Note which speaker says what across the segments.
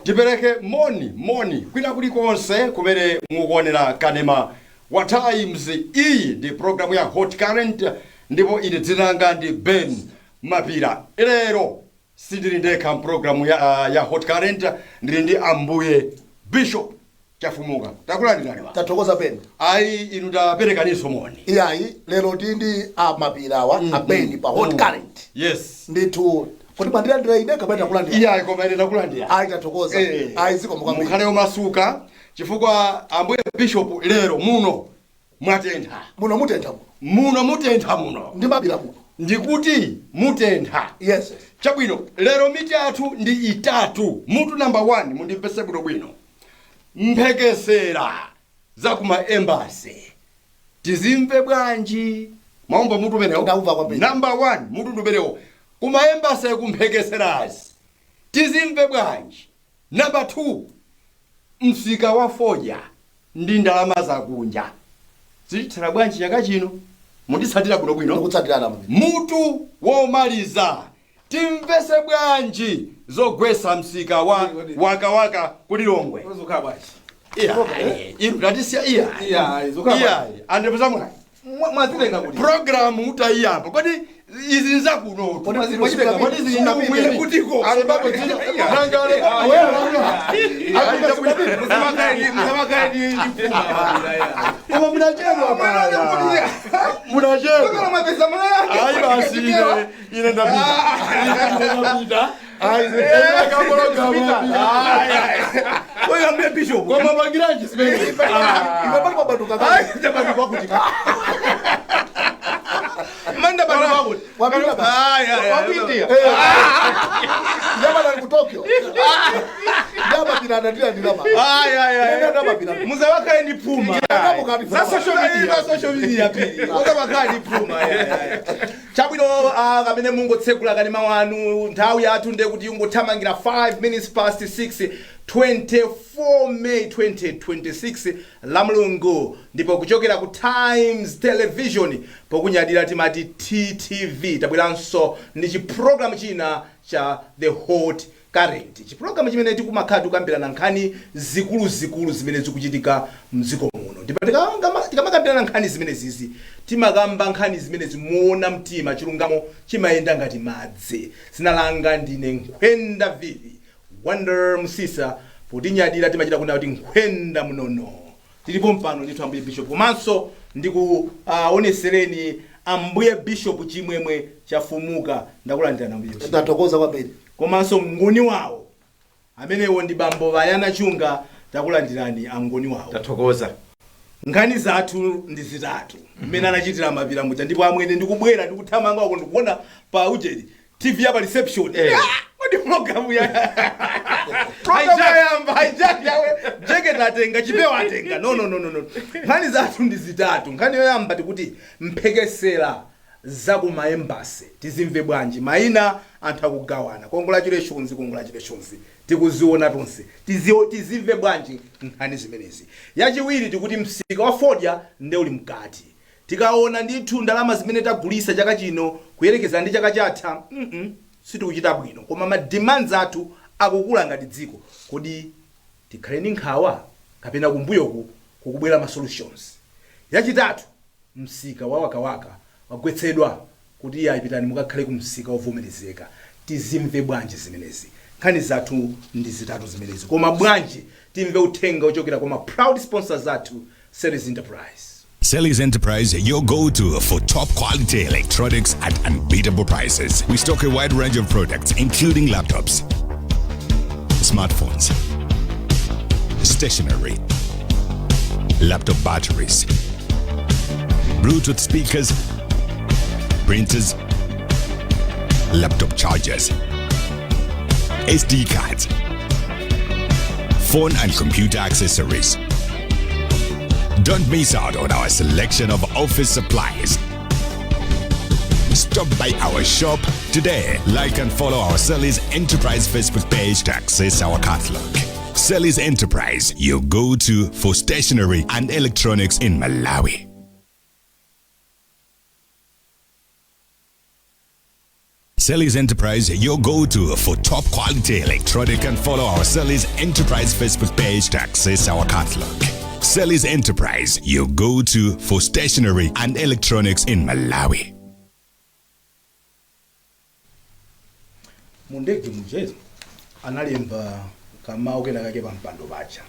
Speaker 1: Tipereke moni kwina kulikonse kumene mukuonera kanema wa Times. Iyi ndi programu ya Hot Current ndipo ine dzina langa ndi Ben Mapira. Lero sindili ndekha programu ya Hot Current, ndili ndi ambuye Bishop Chafumuka. Takulandirani.
Speaker 2: Tathokoza Ben.
Speaker 1: Ayi inu ndaperekaniso moni.
Speaker 2: Iyayi lero tindi amapirawa abendi pa Hot Current.
Speaker 1: Yes.
Speaker 2: Nditu kuti bandira ndiraide kapena takulandira.
Speaker 1: Iyayi koma ine ndakulandira.
Speaker 2: Ayi tathokoza. Ayi ziko mukambi.
Speaker 1: Mukhale omasuka chifukwa ambuye Bishop lero muno mwatentha.
Speaker 2: Muno mutentha.
Speaker 1: Muno mutentha muno.
Speaker 2: Ndi mapira muno.
Speaker 1: Ndikuti mutentha.
Speaker 2: Yes.
Speaker 1: Chabwino lero miti athu ndi itatu. Mutu number 1 mundimvese bwino. Mphekesera za kuma embassy. Tizimve bwanji. Maomba mutu menewo.
Speaker 2: Ndauva kwambiri.
Speaker 1: Number 1 mutu nduberewo. Kuma embassy kumphekeserazi. Tizimve bwanji. Number 2 msika wa foja ndi ndalama za kunja. Zichitira bwanji chaka chino. Mundisatira bwino.
Speaker 2: Ndikutsatirana mabiri.
Speaker 1: Mutu womaliza. Timvese bwanji zogwesa msika wa waka kulilongwe.
Speaker 3: Uzuka bwanji.
Speaker 1: Iru tatisia
Speaker 3: izuka bwanji.
Speaker 1: Andepeza mwa.
Speaker 3: Mwazitenga kuti.
Speaker 1: Program utayiyamba. Kodi izi nzakuno.
Speaker 2: Kodi izi
Speaker 1: inapita kutiko. Alibapo jina. Ngangale. Kama mnachezwa baya. Mnachezwa.
Speaker 3: Kama mapesa mwana.
Speaker 1: Ai basi ile ndapita. Ai zeka kama
Speaker 3: Wewe ambie Bishop.
Speaker 1: kwa mabagiraji sipendi.
Speaker 2: Ibabali mabanduka kaka.
Speaker 3: Ai jamani kwa kutika. Manda bana wangu.
Speaker 2: Wapita ba.
Speaker 3: Wapita.
Speaker 2: Jama na kutokyo. Jama kinadadila ndilama. Nenda mapira.
Speaker 3: Muza waka ni puma.
Speaker 2: Sasa
Speaker 3: social media pili. Muza waka ni puma. Chabwino kamene mungo tsekula kanema wanu nthawi yathu nde kuti ungothamangira 5 minutes past 6 24 May 2026 la Mulungu ndipo kuchokera ku Times Television pokunyadira timati TTV tabweranso ndi chiprogram china cha The Hot Current. Chiprogram chimene tikumakhala kukambirana nkhani zikulu zimene zikuchitika mdziko muno. Ndipo tikamakambirana nkhani zimene zizi timakamba nkhani zimene zimuona mtima chilungamo chimayenda ngati madzi. Sinalanga ndine Nkhwenda Vili Wonder Musisa potinyadira timachita kuna kuti nkhwenda munono. Tilipo mpano ndithu ambuye Bishop komanso ndikuonesereni ambuye Bishop chimwemwe chafumuka. Ndakulandirani ambuye Bishop.
Speaker 2: Tathokoza kwambiri.
Speaker 3: Komanso ngoni wawo amenewo ndi bambo Vayana Chunga. Takulandirani angoni wawo.
Speaker 4: Tathokoza.
Speaker 3: Nkhani zathu ndi zitatu mmene anachitira mapira muja ndipo amwene ndikubwera ndikuthamanga wako ndikuona pa ujeri TV ya reception. Kodi program ya haijayamba yawe jacket atenga chipewa atenga no. Nkhani zathu ndi zitatu. Nkhani yoyamba tikuti mphekesera za kuma embassy tizimve bwanji maina anthu akugawana. Congratulations tikuziona tonse tizimve bwanji nkhani zimenezi. Yachiwiri tikuti msika wa fodya nde uli mkati. Tikaona ndithu ndalama zimene tagulisa chaka chino kuyerekeza ndi chaka chatha sitikuchita bwino koma ma demands athu akukula ngati dziko. Kodi tikhale ndi nkhawa kapena kumbuyoku kukubwera ma solutions. Yachitatu msika wa waka wagwetsedwa kuti iye ayipitani mukakhale ku msika wovomerezeka. Tizimve bwanji zimenezi. Nkhani zathu ndi zitatu zimenezi koma bwanji timve uthenga ochokera kwa ma proud sponsors athu Sellis Enterprise.
Speaker 5: Sellis Enterprise, your go-to for top quality electronics at unbeatable prices. We stock a wide range of products including laptops, smartphones, stationery, laptop batteries, Bluetooth speakers, printers, laptop chargers, SD cards, phone and computer accessories. Don't miss out on our selection of office supplies. Stop by our shop today. Like and follow our Sellis Enterprise Facebook page to access our catalog. Sellis Enterprise, your go-to for stationery and electronics in Malawi. Selly's Enterprise, your go-to for top quality electronic, and follow our Selly's Enterprise Facebook page to access our catalog. Selly's Enterprise, your go-to for stationery and electronics in Malawi.
Speaker 3: Mundege mchezo analemba kama ukena kake pampando bacha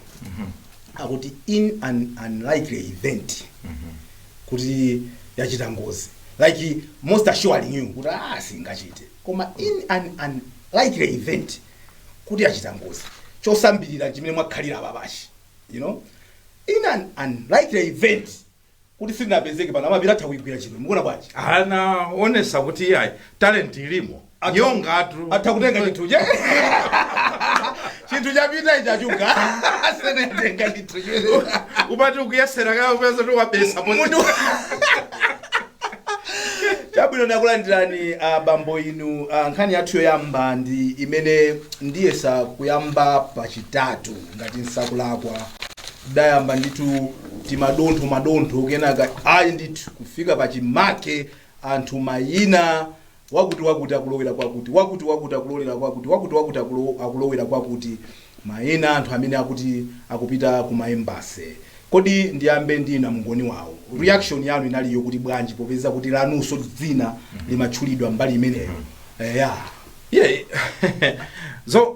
Speaker 3: akuti in an unlikely event kuti yachita ngozi like most assuring you kuti singachite koma in an unlikely event kuti yachita ngozi chosambirira chimene mwakhalira ababashi you know in an unlikely event kuti sinapezeke pana mapira takuigwira chino mukuona bwachi
Speaker 4: ana onesa kuti yayi talent ilimo nyongatu
Speaker 3: atakutenga chinthu je chinthu chapita ichachunga senetenga chinthu chile
Speaker 4: upati ukuyesera kaya upeza tu wabesa
Speaker 3: mundu chabwino nakulandirani bambo inu nkhani yathu yoyamba ndi imene ndiyesa kuyamba pachitatu ngati nsakulakwa dayamba nditu timadontho kenaka ayi ndithu kufika pachimake anthu mayina wakuti akulowera kwakuti wakuti akulowera kwakuti wakuti akulowera kwakuti mayina anthu amene akuti akupita ku maembase kodi ndiyambe ndina mngoni wawo reaction yanu inaliyo kuti bwanji popeza kuti lanunso dzina limatchulidwa mbali imeneyo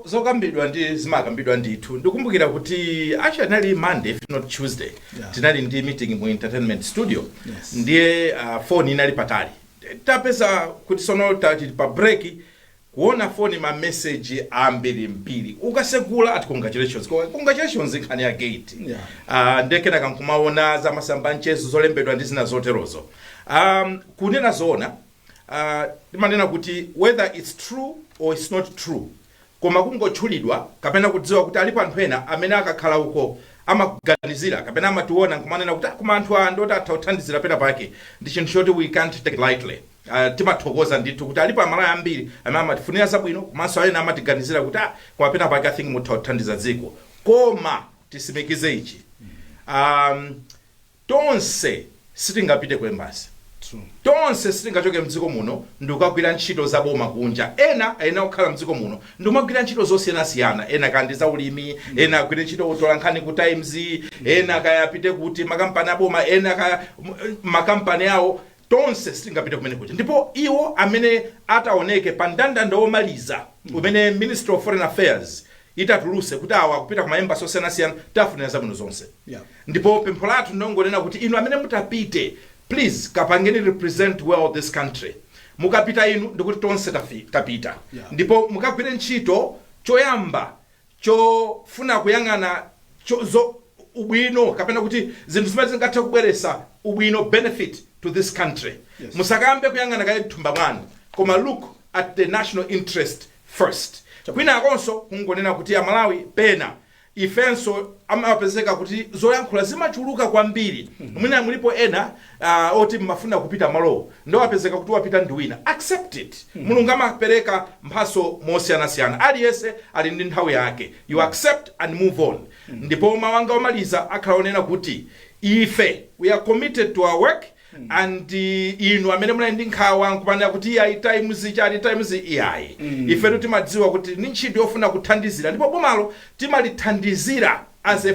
Speaker 4: zokambidwa ndi zimakambidwa ndithu ndikumbukira kuti actually nali Monday if not Tuesday tinali ndi meeting mu entertainment studio ndiye phone inali patali tapeza kuti sono tati pa break kuona phone ma message ambiri ukasegula ati congratulations nkhani ya gate ndekena kankumaona za masamba nchezo zolembedwa ndi zina zoterozo kunena zona timanena kuti whether it's true or it's not true koma kungotchulidwa kapena kudziwa kuti alipo anthu ena amene akakhala uko amaganizira kapena amationa nkumanena kuti kuma anthu andoti athauthandizira pena pake ndi chinthu choti we can't take it lightly timathokoza ndithu kuti alipo amalawi ambiri amene amatifunira zabwino komanso ena amatiganizira kuti koma pena pake I think muthauthandiza dziko koma tisimikize ichi tonse sitingapite ku embassy tonse sitingachoke mdziko muno ndikukagwira ntchito za boma kunja ena okhala mdziko muno ndikumagwira ntchito zosiyanasiyana ena kandi za ulimi ena agwire ntchito otola nkhani ku Times ena kayapite kuti makampani aboma ena kaya makampani awo tonse sitingapite kumene kuti ndipo iwo amene ataoneke pa mndandanda womaliza umene Ministry of Foreign Affairs itatuluse kuti awa kupita kuma embassy osiyanasiyana tafunira zabwino zonse ndipo pempho lathu ndongonena kuti inu amene mutapite please kapangeni represent well this country mukapita inu ndikuti tonse tapita ndipo mukagwire ntchito choyamba chofuna kuyang'ana ubwino kapena kuti zinthu zimene zingathe kubweresa ubwino benefit to this country musakambe kuyang'ana kaya thumba mwanu koma look at the national interest first kwina akonso kungonena kuti ya Malawi pena ifenso amapezeka kuti zoyankhula zimachuluka kwambiri mwina mulipo ena oti mafuna kupita malo ndo apezeka kuti wapita ndiwina accept it mulungu amapereka mphaso mosiyanasiyana aliyese ali ndi nthawi yake you accept and move on ndipo mawanga omaliza akhala kuti ife we are committed to our work and inu amene muli ndi nkhawa nkupanira kuti iya times iyayi ife timadziwa kuti ni ntchito yofuna kuthandizira ndipo bomalo timalithandizira as a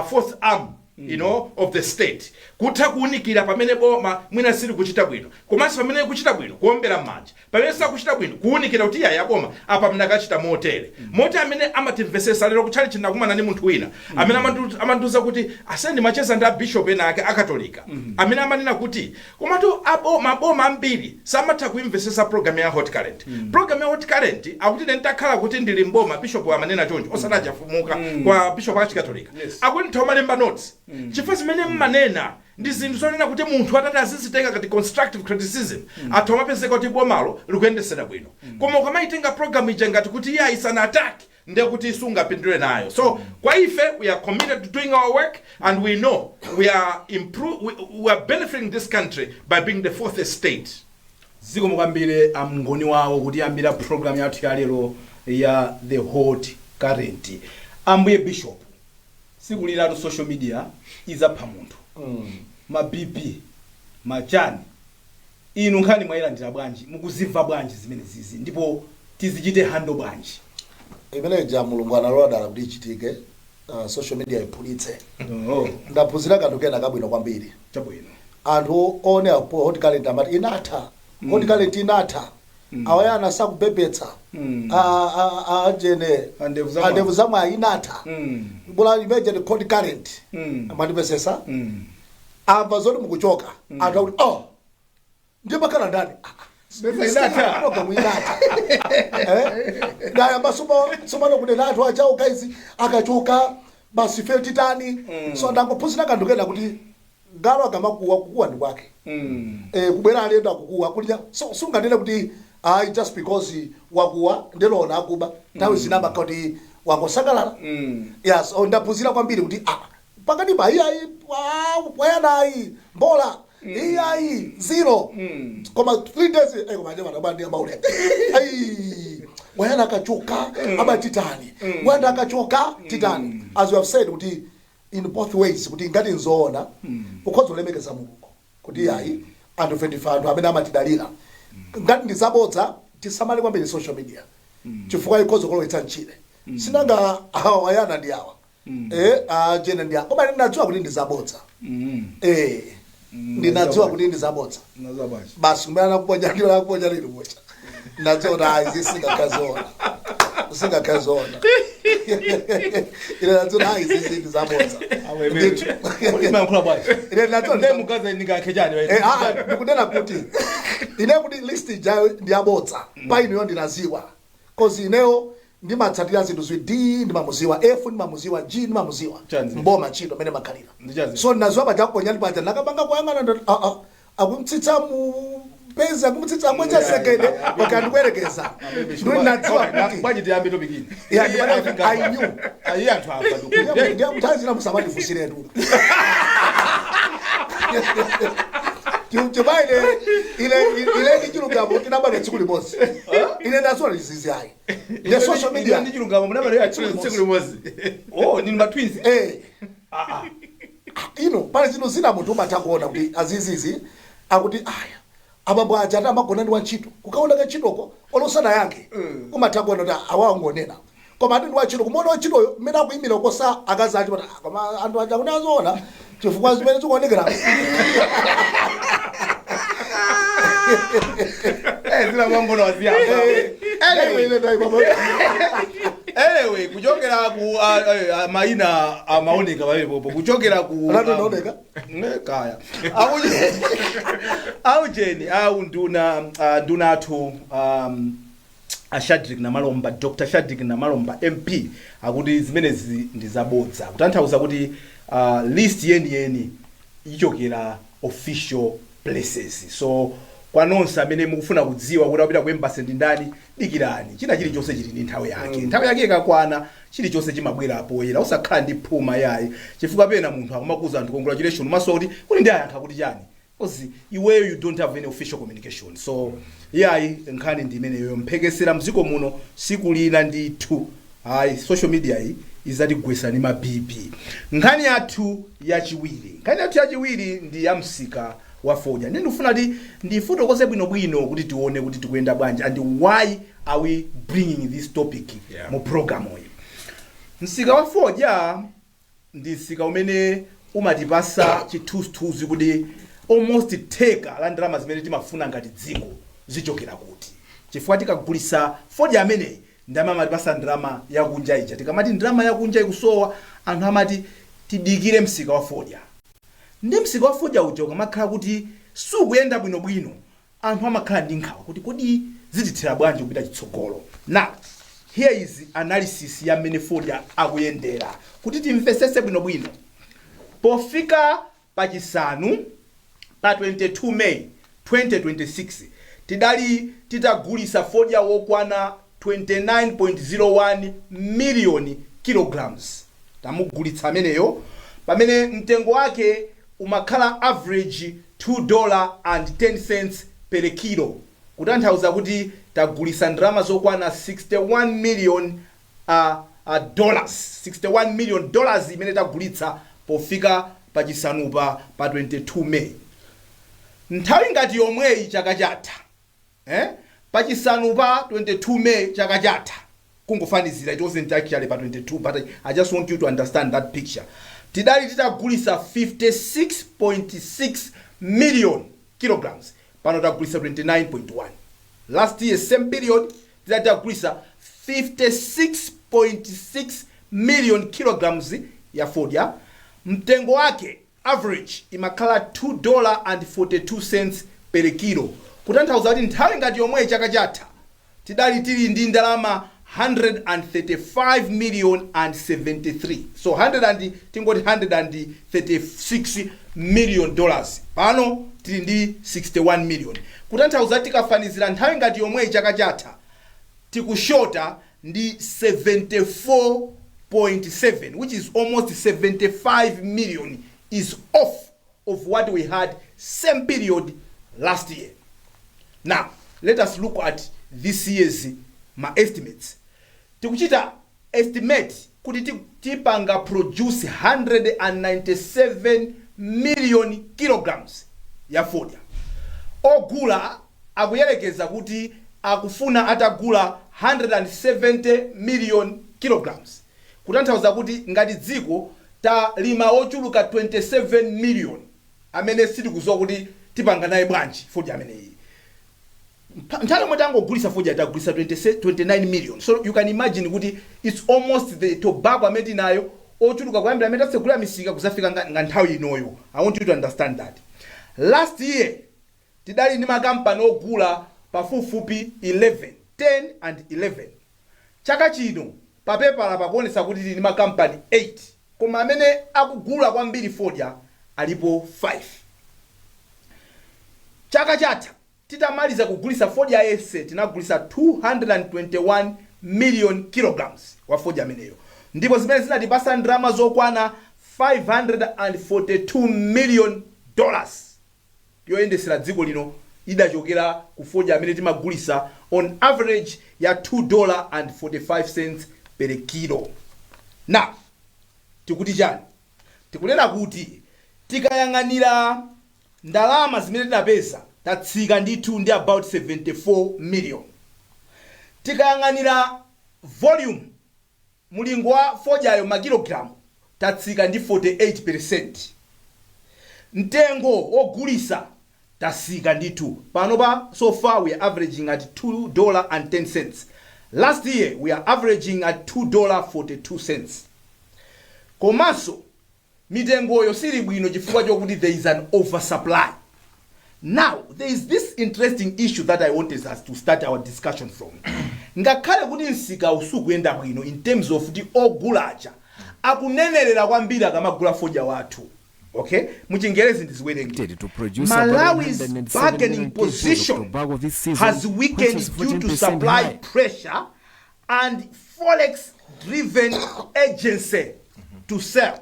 Speaker 4: fourth arm you know of the state kutha kuunikira pamene boma mwina sili kuchita bwino komanso pamene kuchita bwino kuombera m'manja pamene sakuchita bwino kuunikira kuti iya boma apa mnakachita motere moti amene amatimvesesa lero kutchali chinakumana ndi munthu wina amene amandiuza kuti asendi macheza ndi bishop ena ake akatolika amene amanena kuti komatu maboma ambiri samatha kuimvesesa program ya hot current program ya hot current akuti nentakhala kuti ndili mboma bishop amanena choncho osadajafumuka kwa bishop achikatolika akuti nthomalemba notes chifukwa zimene mmanena ndi zinthu zonena kuti munthu atati azizitenga kati constructive criticism athu amapezeka kuti bomalo likuyendesera bwino koma ukamaitenga program ija ngati kuti iya isana attack ndiye kuti sungapindule nayo so kwa ife we are committed to doing our work and we know we are benefiting this country by being the fourth estate
Speaker 3: ziko mukambire amngoni wawo kuti yambira program yathu ya lero ya the hot current ambuye bishop sikuliratu social media izapha munthu ma BP machani inu nkhani mwayilandira bwanji mukuzimva bwanji zimene zizi ndipo tizichite handle bwanji
Speaker 2: imeneja mulungu analola kuti ichitike social media ipulitse
Speaker 3: oh
Speaker 2: ndaphunzira kanthu kena kabwino kwambiri
Speaker 3: chabwino
Speaker 2: anthu one hot calendar amati inatha hot calendar inatha awayana sakubebetsa ajene andevu zamwe inatha bula imeje the hot current amatipesesa amva zoti mukuchoka anthu akuti oh ndipakhala ndani ndayamba sumano kuti anthu achawo guys akachoka basi feti tani so ndangophunzira kanthu kena kuti ngalo agamakuwa kukuwa ndi kwake kubwera alendo akukuwa kulya so sunganene kuti just because wakuwa ndelona akuba nthawi zinamba kuti wangosangalala yes ndaphunzira kwambiri kuti pakati pa iyayi wayanayi mbola iyayi zero koma 3 days koma njema nabandi amaule wayana akachoka abatitani wanda akachoka titani as we have said kuti in both ways kuti ngati nzoona ukhoza ulemekeza Mulungu kuti iyayi anthu 25 amene amatidalira ngati ndizabodza tisamale kwambiri social media chifukwa ikhoza kulowetsa mchire sinanga wayana ndi awa jene ndi awa koma ndinadziwa kuti ndizabodza ndinadziwa kuti ndizabodza basi kumana kuponya lili mocha nadziwa kuti singakazona ile nadziwa izi ndizabodza ndikunena kuti ine kuti list jayo ndiyabodza pa ineyo ndinaziwa cause ineyo ndimatsatira zinthu zwi D ndimamuziwa F ndimamuziwa G ndimamuziwa mboma ntchito amene makhalira so ndinaziwa paja kuponyani paja nakapanga kuyang'ana akumtsitsa mu peza akumtsitsa mwenja sekende wakandikwerekeza ndinadziwa kuti
Speaker 3: bwanji tiyambe topikini
Speaker 2: I knew
Speaker 3: ayi anthu apa
Speaker 2: ndiya muthanzi na musamali fusiretu Kiuchibaile ile chilungamo tinabale tsiku limodzi. Ile ndasola lizizi ayi. The social media
Speaker 3: ndi chilungamo munabale ya tsiku limodzi. Oh, ni ma twins.
Speaker 2: Pale zino zina munthu umathakuona kuti azizizi akuti aya abambo aja amagona ndi wantchito kukaona kachitoko olosana yake umathakuona kuti awangonena koma ndi wantchito kumona wantchitoyo mmene akuyimira kosa akazi acho koma anthu aja kuti azoona chifukwa zimene zikuonekera
Speaker 3: zina mambo na wazia anyway kuchokera ku maina amaoneka babepo kuchokera ku
Speaker 2: anaoneka
Speaker 3: kaya aujeni au nduna athu Shadrack na Malomba Dr. Shadrack na Malomba MP akuti zimenezi ndizabodza kutanthauza kuti list yeni ichokera official places so kwanonse amene mukufuna kudziwa kuti apita ku embassy ndi ndani dikirani china chilichonse chili ndi nthawi yake ikakwana chilichonse chimabwera poyera usakhala ndi phuma yayi chifukwa pena munthu akumakuza anthu congratulations maso kuti ndi ayankha kuti chani because iweyo you don't have any official communication so yayi nkhani ndi imeneyo mphekesera mziko muno siku lina ndithu social media iyi izatigwesa ni mabibi nkhani yathu yachiwiri ndi ya msika wa Fodya ndifuna ndifuto kose bwino kuti tione kuti tikuyenda bwanji and why are we bringing this topic mu program iyi msika wa Fodya ndi msika umene umatipasa chithunzithunzi kuti almost theka la ndalama zimene timafuna ngati dziko zichokera kuti chifukwa tikagulisa Fodya ameneyi ndama amatipasa ndalama yakunja ija tikamati ndalama yakunja ikusowa anthu amati tidikire msika wa Fodya ndi msika wa Fodya uja ukamakhala kuti sukuyenda bwino anthu amakhala ndi nkhawa kuti kodi zitithira bwanji kupita chitsogolo now here is analysis ya mmene Fodya akuyendera kuti timvesese bwino pofika pachisanu pa 22 May 2026 tidali titagulisa Fodya wokwana 29.01 million kilograms tamugulitsa ameneyo pamene mtengo wake umakhala average $2.10 per kilo kutanthauza kuti tagulisa ndalama zokwana 61 million dollars $61 million imene tagulitsa pofika pachisanupa pa 22 May nthawi ngati yomweyi chaka chatha pachisanu pa 22 May chaka chatha kungofanizira, it wasn't actually pa 22 but I just want you to understand that picture. Tidali titagulisa 56.6 million kilograms, pano tagulisa 29.1. Last year same period tidali tagulisa 56.6 million kilograms ya fodya. Mtengo wake average imakhala $2.42 per kilo. Kutanthauza kuti nthawi ngati yomwe chaka chatha tidali tili ndi ndalama 135 million and 73. So 136 million dollars. Pano tili ndi 61 million. Kutanthauza tikafanizira nthawi ngati yomwe chaka chatha tikushota ndi 74.7, which is almost 75 million is off of what we had same period last year. Now, let us look at this year's estimates. Tikuchita estimate kuti tipanga produce 197 million kilograms ya fodya. Ogula akuyelekeza kuti akufuna atagula 170 million kilograms. Kutanthauza kuti ngati dziko talima ochuluka 27 million amene sitikudziwa kuti tipanga naye bwanji fodya ameneyi. Nthawi mwe tangogulisa fodya tagulisa 29 million. So you can imagine kuti it's almost the tobacco amene nayo ochuluka kwambiri amene tasegula misika kuzafika nga nthawi inoyo. I want you to understand that. Last year tidali ndi makampani ogula pafupifupi 10 and 11. Chaka chino papepala pakuonesa kuti tili ndi makampani 8, koma amene akugula kwambiri fodya alipo 5. Chaka chatha titamaliza kugulisa fodya yese tinagulisa 221 million kilograms wa fodya ameneyo, ndipo zimene zinatipasa ndalama zokwana 542 million dollars yoyendesera dziko lino idachokera ku fodya amene timagulisa on average ya $2.45 per kilo. Now tikuti chani? Tikunena kuti tikayang'anira ndalama zimene tinapeza tatsika ndithu ndi about 74 million. Tikayang'anira volume mulingo wa fodyayo makilogramu tatsika ndi 48%. Mtengo ogulisa tatsika ndithu panopa so far we are averaging at $2.10. Last year we are averaging at $2.42. Komanso mitengoyo sili bwino chifukwa chokuti there is an oversupply. Now there is this interesting issue that I want us to start our discussion from. Ngakhale kuti nsika usukuyenda bwino in terms of the ogulacha akunenerera kwambiri akamagula fodya wathu. Okay, muchingerezi ndiziwerenge. Malawi's bargaining position has weakened due to supply pressure and forex driven agency to sell.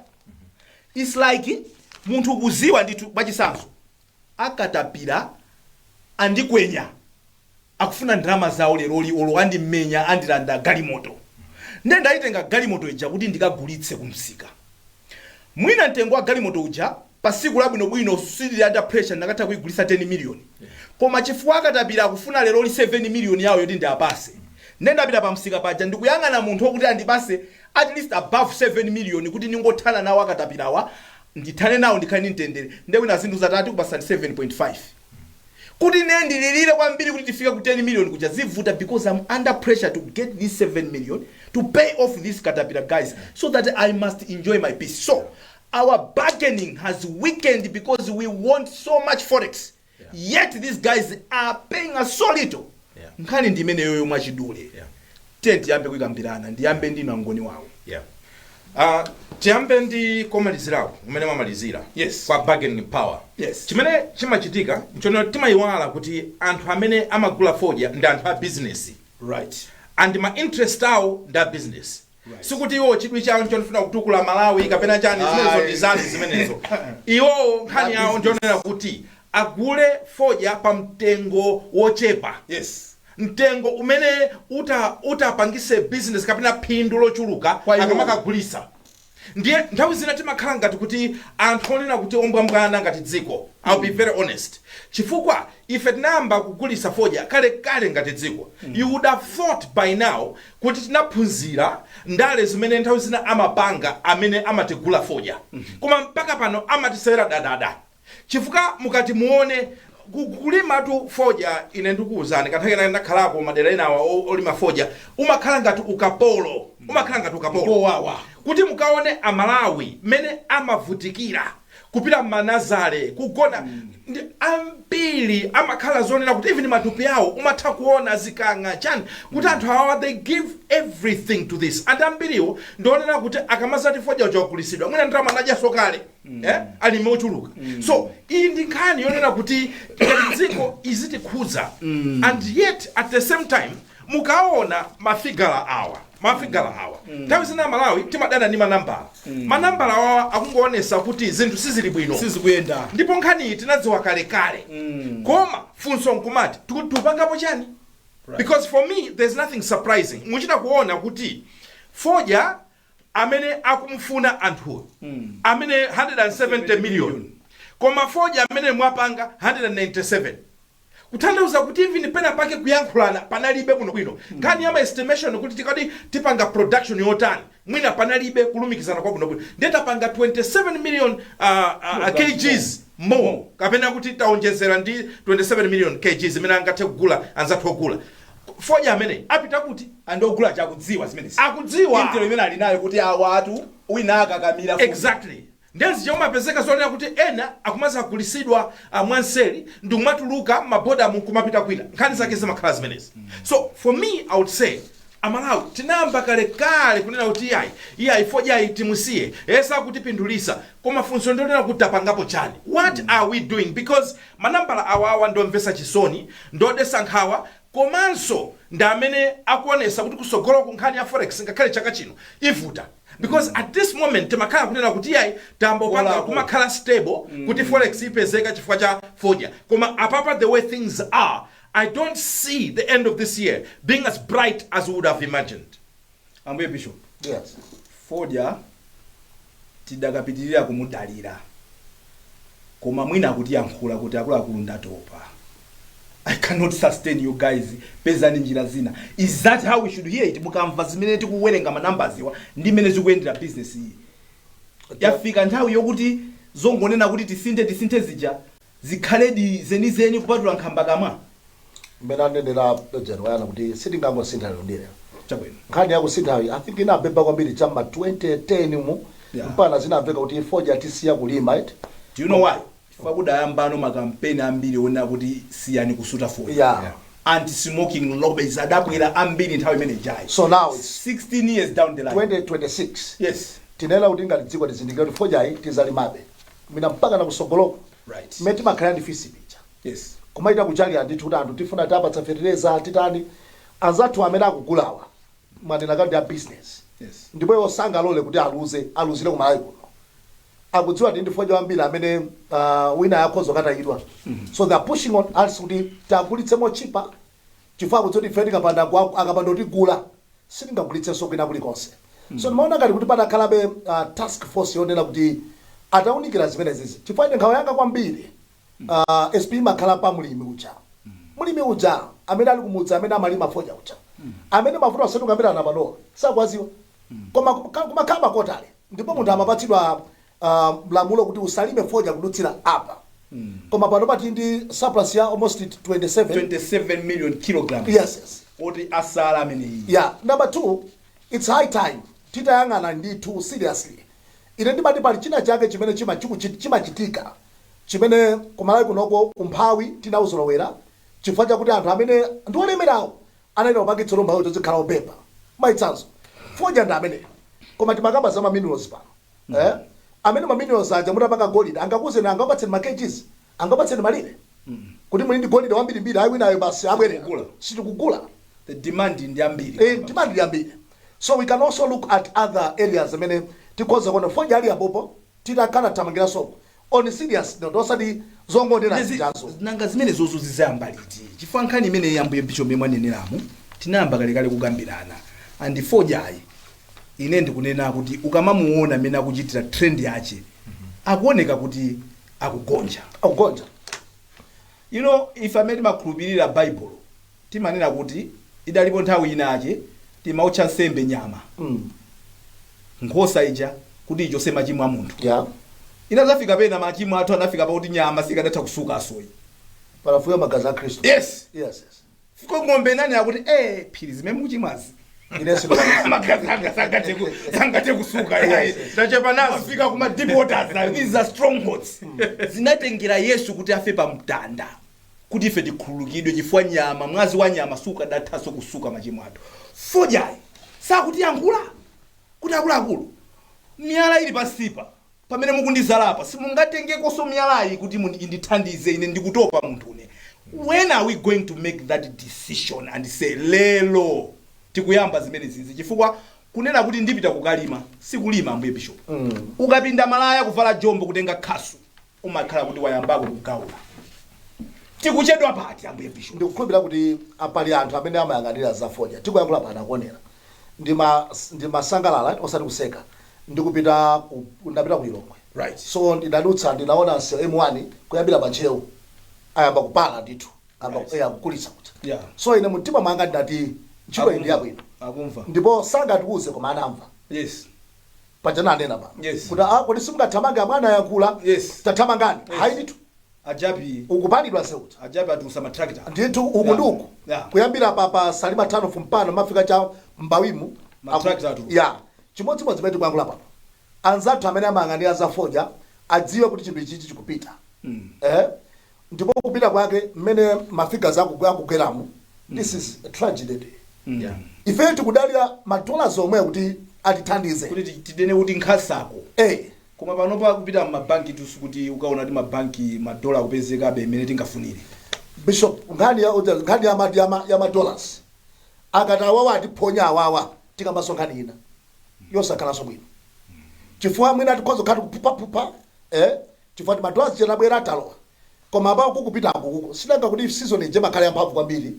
Speaker 3: It's like muntu kuziwa nditu bachisanzo akatapira andikwenya akufuna ndalama zawo leroli olo andimenya andilanda galimoto. Nde ndaitenga galimoto ija kuti ndikagulitse kumsika. Mwina mtengo wa galimoto uja pasiku labwino sili under pressure nakatha kuigulisa 10 million. Koma chifukwa akatapira akufuna leroli 7 million yawo yoti ndapase. Nenda pita pamsika paja ndikuyang'ana munthu okuti andipase at least above 7 million kuti ningothana nawo akatapirawa ndithane nawo ndikhani ntendere. Ndewe na zinthu zatatu kupasa 7.5. Kuti ndililire kwambiri kuti tifike ku 10 million kuja zivuta because I'm under pressure to get this 7 million to pay off these caterpillar guys so that I must enjoy my peace. So our bargaining has weakened because we want so much forex. Yet these guys are paying us so little. Nkhani ndimene yoyo mwachidule. Tenti yambe kuyikambirana ndiyambe ndino ngoni wawo.
Speaker 4: Tiyambe ndi komalizirawo umene mamalizira.
Speaker 3: Yes.
Speaker 4: Kwa bargaining power.
Speaker 3: Yes.
Speaker 4: Chimene chimachitika nchono timayiwala kuti anthu amene amagula fodya ndi anthu a business.
Speaker 3: Right.
Speaker 4: And my interest awo nda business. Right. Sikuti iwo chidwi chawo nchonifuna kutukula Malawi kapena chani zimenezo ndizani zimenezo. Iwo nkhani yawo njonera kuti agule fodya pa mtengo wochepa.
Speaker 3: Yes.
Speaker 4: Mtengo umene utapangise business kapena phindu lochuluka akamakagulisa. ndiye nthawi zina timakhala ngati kuti anthu onena kuti ombwambwana ngati dziko. I'll be very honest. Chifukwa ife tinayamba kugulisa fodya kale ngati dziko. You would have thought by now kuti tinaphunzira ndale zimene nthawi zina amapanga amene amatigula fodya. Koma mpaka pano amatisera dadada. Chifukwa mukati muone kulima tu fodya ine ndikuwuzani kanthake ndakhalako madera enawa olima fodya umakhala ngati ukapolo. Wawa. Kuti mukaone Amalawi mene amavutikira kupita manazale kugona ambiri amakhala zonena kuti even matupi yawo umatha kuona zikanga chani kuti anthu awa they give everything to this and ambiriwo ndionena kuti akamazati fodya uchakulisidwa mwina ndira manaja sokale alime ochuluka so iyi ndi nkhani yonena kuti dziko izitikhuza and yet at the same time mukaona mafigala awa nthawi zina Malawi timadana ndi manambala awa akungoonesa kuti zinthu sizili bwino
Speaker 3: sizikuyenda
Speaker 4: ndipo nkhani iyi tinadziwa kale koma funso nkumati tikupangapo chani because for me there's nothing surprising muchita kuona kuti fodya amene akumfuna anthu amene 170 million koma fodya amene mwapanga 197 kutanthauza kuti even pena pake kuyankhulana panalibe bwino nkhani ya estimation kuti tikati tipanga production yotani mwina panalibe kulumikizana kwa bwino ndiye tapanga 27 million kgs more kapena kuti taonjezera ndi 27 million kgs imene angathe kugula anzathu ogula fodya amene apita kuti
Speaker 3: andogula chakudziwa zimene
Speaker 4: akudziwa
Speaker 3: intero imene ali nayo kuti awatu wina akakamira
Speaker 4: exactly ndezi chomapezeka zonena kuti ena akumaza kulisidwa mwanseli ndi kumatuluka maboda kumapita kwina nkhani zake zimakhala zimenezi so for me I would say Amalawi tinayamba kale kunena kuti iyayi fodya timusiye esa kutipindulisa koma funso ndionena kuti tapangapo chani what are we doing because manambala awawa ndomvesa chisoni ndodesa nkhawa komanso ndi amene akuonesa kuti kusogolo kunkhani ya forex ngakhale chaka chino ivuta because at this moment timakhala kunena kuti yayi tambopanga kumakhala stable kuti forex ipezeka chifukwa cha fodya koma apapa the way things are I don't see the end of this year being as bright as we would have imagined.
Speaker 3: Ambuye Bishop.
Speaker 2: Yes.
Speaker 3: Fodya tidakapitirira kumudalira koma mwina kuti yankhula kuti akulu ndatopa. I cannot sustain you guys pezani njira zina. Is that how we should hear it? Mukamva zimene tikuwerenga numbers iwa ndi mene zikuyendera business iyi. Yafika nthawi yokuti zongonena kuti tisinthe zija zikhaledi zenizeni kupatula nkhamba kamwa.
Speaker 2: Mbena ndendera Jerry yana kuti sitingangosintha ndire.
Speaker 3: Chabwino.
Speaker 2: Nkhani yakusinthawi I think inabeba kwambiri chama 2010 mu mpana zinamveka kuti fodya tisiya kulima it.
Speaker 3: Do you know why? Fakudayambano makampeni ambiri ona kuti siyani kusuta fodya.
Speaker 2: Yeah.
Speaker 3: Anti-smoking lobbies adabwera ambiri nthawi imene jai.
Speaker 2: So now it's
Speaker 3: 16 years down the line.
Speaker 2: 2026.
Speaker 3: Yes.
Speaker 2: Tinela kuti ngati dziko tizindikira kuti fodya tizalimabe. Mina mpaka na kusogoloko.
Speaker 3: Right.
Speaker 2: Meti makhala ndi fisi bicha.
Speaker 3: Yes.
Speaker 2: Kumaita kuchali andithu kuti anthu tifuna tapatsa fertilizer titani anzathu amene akugulawa manena kandi ya business.
Speaker 3: Yes.
Speaker 2: Ndipo yosanga lole kuti aluzire kumalawi kuno. Akudziwa ndi fodya wambiri amene wina yakhozo katayidwa. So they are pushing on us kuti tagulitse mo cheaper. Chifukwa kuti ife tikapanda akapanda kuti gula sitingagulitse so kwina kulikonse. So nimaona ngati kuti padakhalabe task force yonena kuti ataunikira zimene zizi. Chifukwa ine nkhawa yanga kwambiri SP makhala pa mulimi uja amene ali kumudza amene amalima fodya uja amene mavuto asetu kamera na madola sakwaziwa koma kumakhala kotale ndipo munthu amapatsidwa mlamulo kuti usalime fodya kudutsira apa koma pano pati ndi surplus ya almost
Speaker 3: 27 million kilograms.
Speaker 2: Yes.
Speaker 3: Oti asala amene iyi.
Speaker 2: Yeah. Number 2, it's high time titayang'ana ndithu seriously ine ndimati pali china chake chimene chimachitika chimene kumalawi kunoko umphawi tinauzolowera chifukwa chakuti anthu amene ndiolemerawo anaita kupangitsa umphawi tozikhala opepa maitsanzo fodya ndi amene koma timakamba za minerals pano amene minerals aja mutapanga golide angakuuzeni angapatseni ma kgs angapatseni malire kuti muli ndi golide wambirimbiri ayi winayo basi abwerera sitikugula
Speaker 3: the demand ndi ambiri.
Speaker 2: Demand ndi ambiri. So we can also look at other areas amene tikhoza kuona fodya ali apopo titakana tamangira soko on serious ndosati zongondera zijazo
Speaker 3: nanga zimene zozo zizayamba liti chifukwa nkhani imene Ambuye Bishop mwaneneramu tinayamba kalekale kugambirana and fodya ayi ine ndikunena kuti ukamamuona amene akuchitira trend yache akuoneka kuti akugonja. You know, if amene makhulupirira Bible timanena kuti idalipo nthawi inache timaucha nsembe nyama nkhosa ija kuti ichose machimo a munthu. Inazafika pena machimo athu anafika pakuti nyama sikadatha kusuka asoyi
Speaker 2: parafuya magazi a Kristo.
Speaker 3: Yes. Fiko ng'ombe nani akuti phiri zimene mukuchimwazi magazi sangate kusuka
Speaker 4: tachepanazo
Speaker 3: fika kuma deep waters. These are strongholds. Zinatengera Yesu kuti afe pa mtanda kuti ife tikhululukidwe chifukwa nyama mwazi wa nyama suka dathaso kusuka machimo athu. Fojayi sakuti yankhula kuti akuluakulu miyala ili pasipa pamene mukundizalapa simungatengekonso miyalayi kuti indithandize ine ndikutopa munthune. When are we going to make that decision and say lelo tikuyamba zimene zizi chifukwa kunena kuti ndipita kukalima sikulima ambuye bishop. Ukapinda malaya kuvala jombo kutenga khasu umakhala kuti wayambako kugaula. Tikuchedwa pati ambuye bishop.
Speaker 2: Ndikukhulupirira kuti apali anthu amene amayang'anira za foja tikuyankhula pano akuonera ndi masangalala osati kuseka ndapita ku Lilongwe.
Speaker 3: Right.
Speaker 2: So ndinadutsa ndinaona M1 kuyambira panchewu ayamba kupala ndithu kukulisa kuti. So ine mtima mwanga ndati ntchito iyi yabwino
Speaker 3: akumva
Speaker 2: ndipo sangatiuze koma anamva.
Speaker 3: Yes.
Speaker 2: Pajana anena pa
Speaker 3: Yes.
Speaker 2: kuti simngathamange mwana yankula.
Speaker 3: Yes.
Speaker 2: Tathamangani. Hayi ndithu
Speaker 3: ajabi
Speaker 2: ukupalidwa seuti
Speaker 3: ajabi atusa matractor
Speaker 2: ndithu uku nduku kuyambira pa salima 5 mpano mafika cha mbawimu
Speaker 3: matractor atu
Speaker 2: chimodzimodzi zimene tikuyankhula pano anzathu amene amayang'anira za foja adziwe kuti chinthu ichi chikupita. Ndipo kupita kwake mmene mafigures akugweramu. This is a tragedy. Ife tikudalira madollars omwe kuti atithandize
Speaker 3: kuti tidene kuti nkhasako koma panopa kupita mabanki tusu kuti ukaona kuti mabanki madola kupezeka be imene tingafunire.
Speaker 2: Bishop ngani ya madollars akati awawa atiphonya awawa tikamasonkhani ina yosakhalanso bwino chifukwa mwina tikhoza khati kupupa chifukwa ti madollars chenabwera atalowa koma apapo kukupita akukuko sinanga kuti season ije makhala yamphamvu kwambiri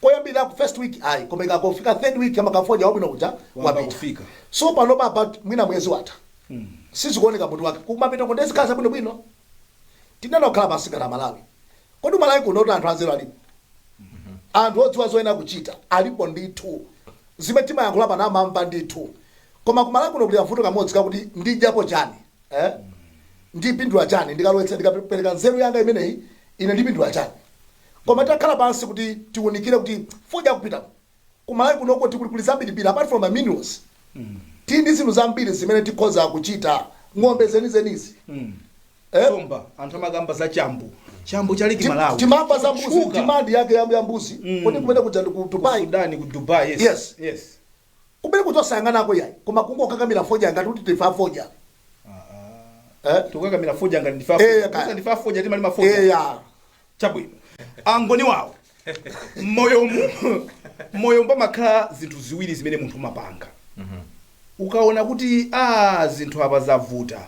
Speaker 2: koyambira ku first week ayi koma ikakofika third week amakafonya wabwino kuja wapita. So panopa about mwina mwezi watha sizikuoneka munthu wake kumapita kondesi khaza bwino tinena kukhala masikana Malawi. Kodi Malawi kuno kuti anthu anzeru alipo anthu odziwa zoyena kuchita alipo ndithu zimene timayankhula pano amamva ndithu koma ku Malawi kuno kuti avuto kamodzi kakuti ndijapo chani ndipindula chani ndikalowetsa ndikapereka nzeru yanga imeneyi ine ndipindula chani koma takhala pansi kuti tiunikire kuti foja kupita ku Malawi kuno kuti kuli zambiri apart from the minerals tindi zinthu zambiri zimene tikhoza kuchita ng'ombe zenizi.
Speaker 3: Somba anthu amagamba za chambu chaliki Malawi
Speaker 2: timamba za mbuzi timandi yake ya mbuzi kodi kumene kuja ku Dubai
Speaker 3: Sudani ku Dubai. Yes. Kumene
Speaker 2: kutosayang'anako yayi koma kungokakamira foja ngati kuti tifa foja
Speaker 3: tukakamira foja ngati ndifa foja timali mafoja chabwino angoni wawo moyo pamakhala zinthu ziwiri zimene munthu mapanga. Ukaona kuti zinthu apa zavuta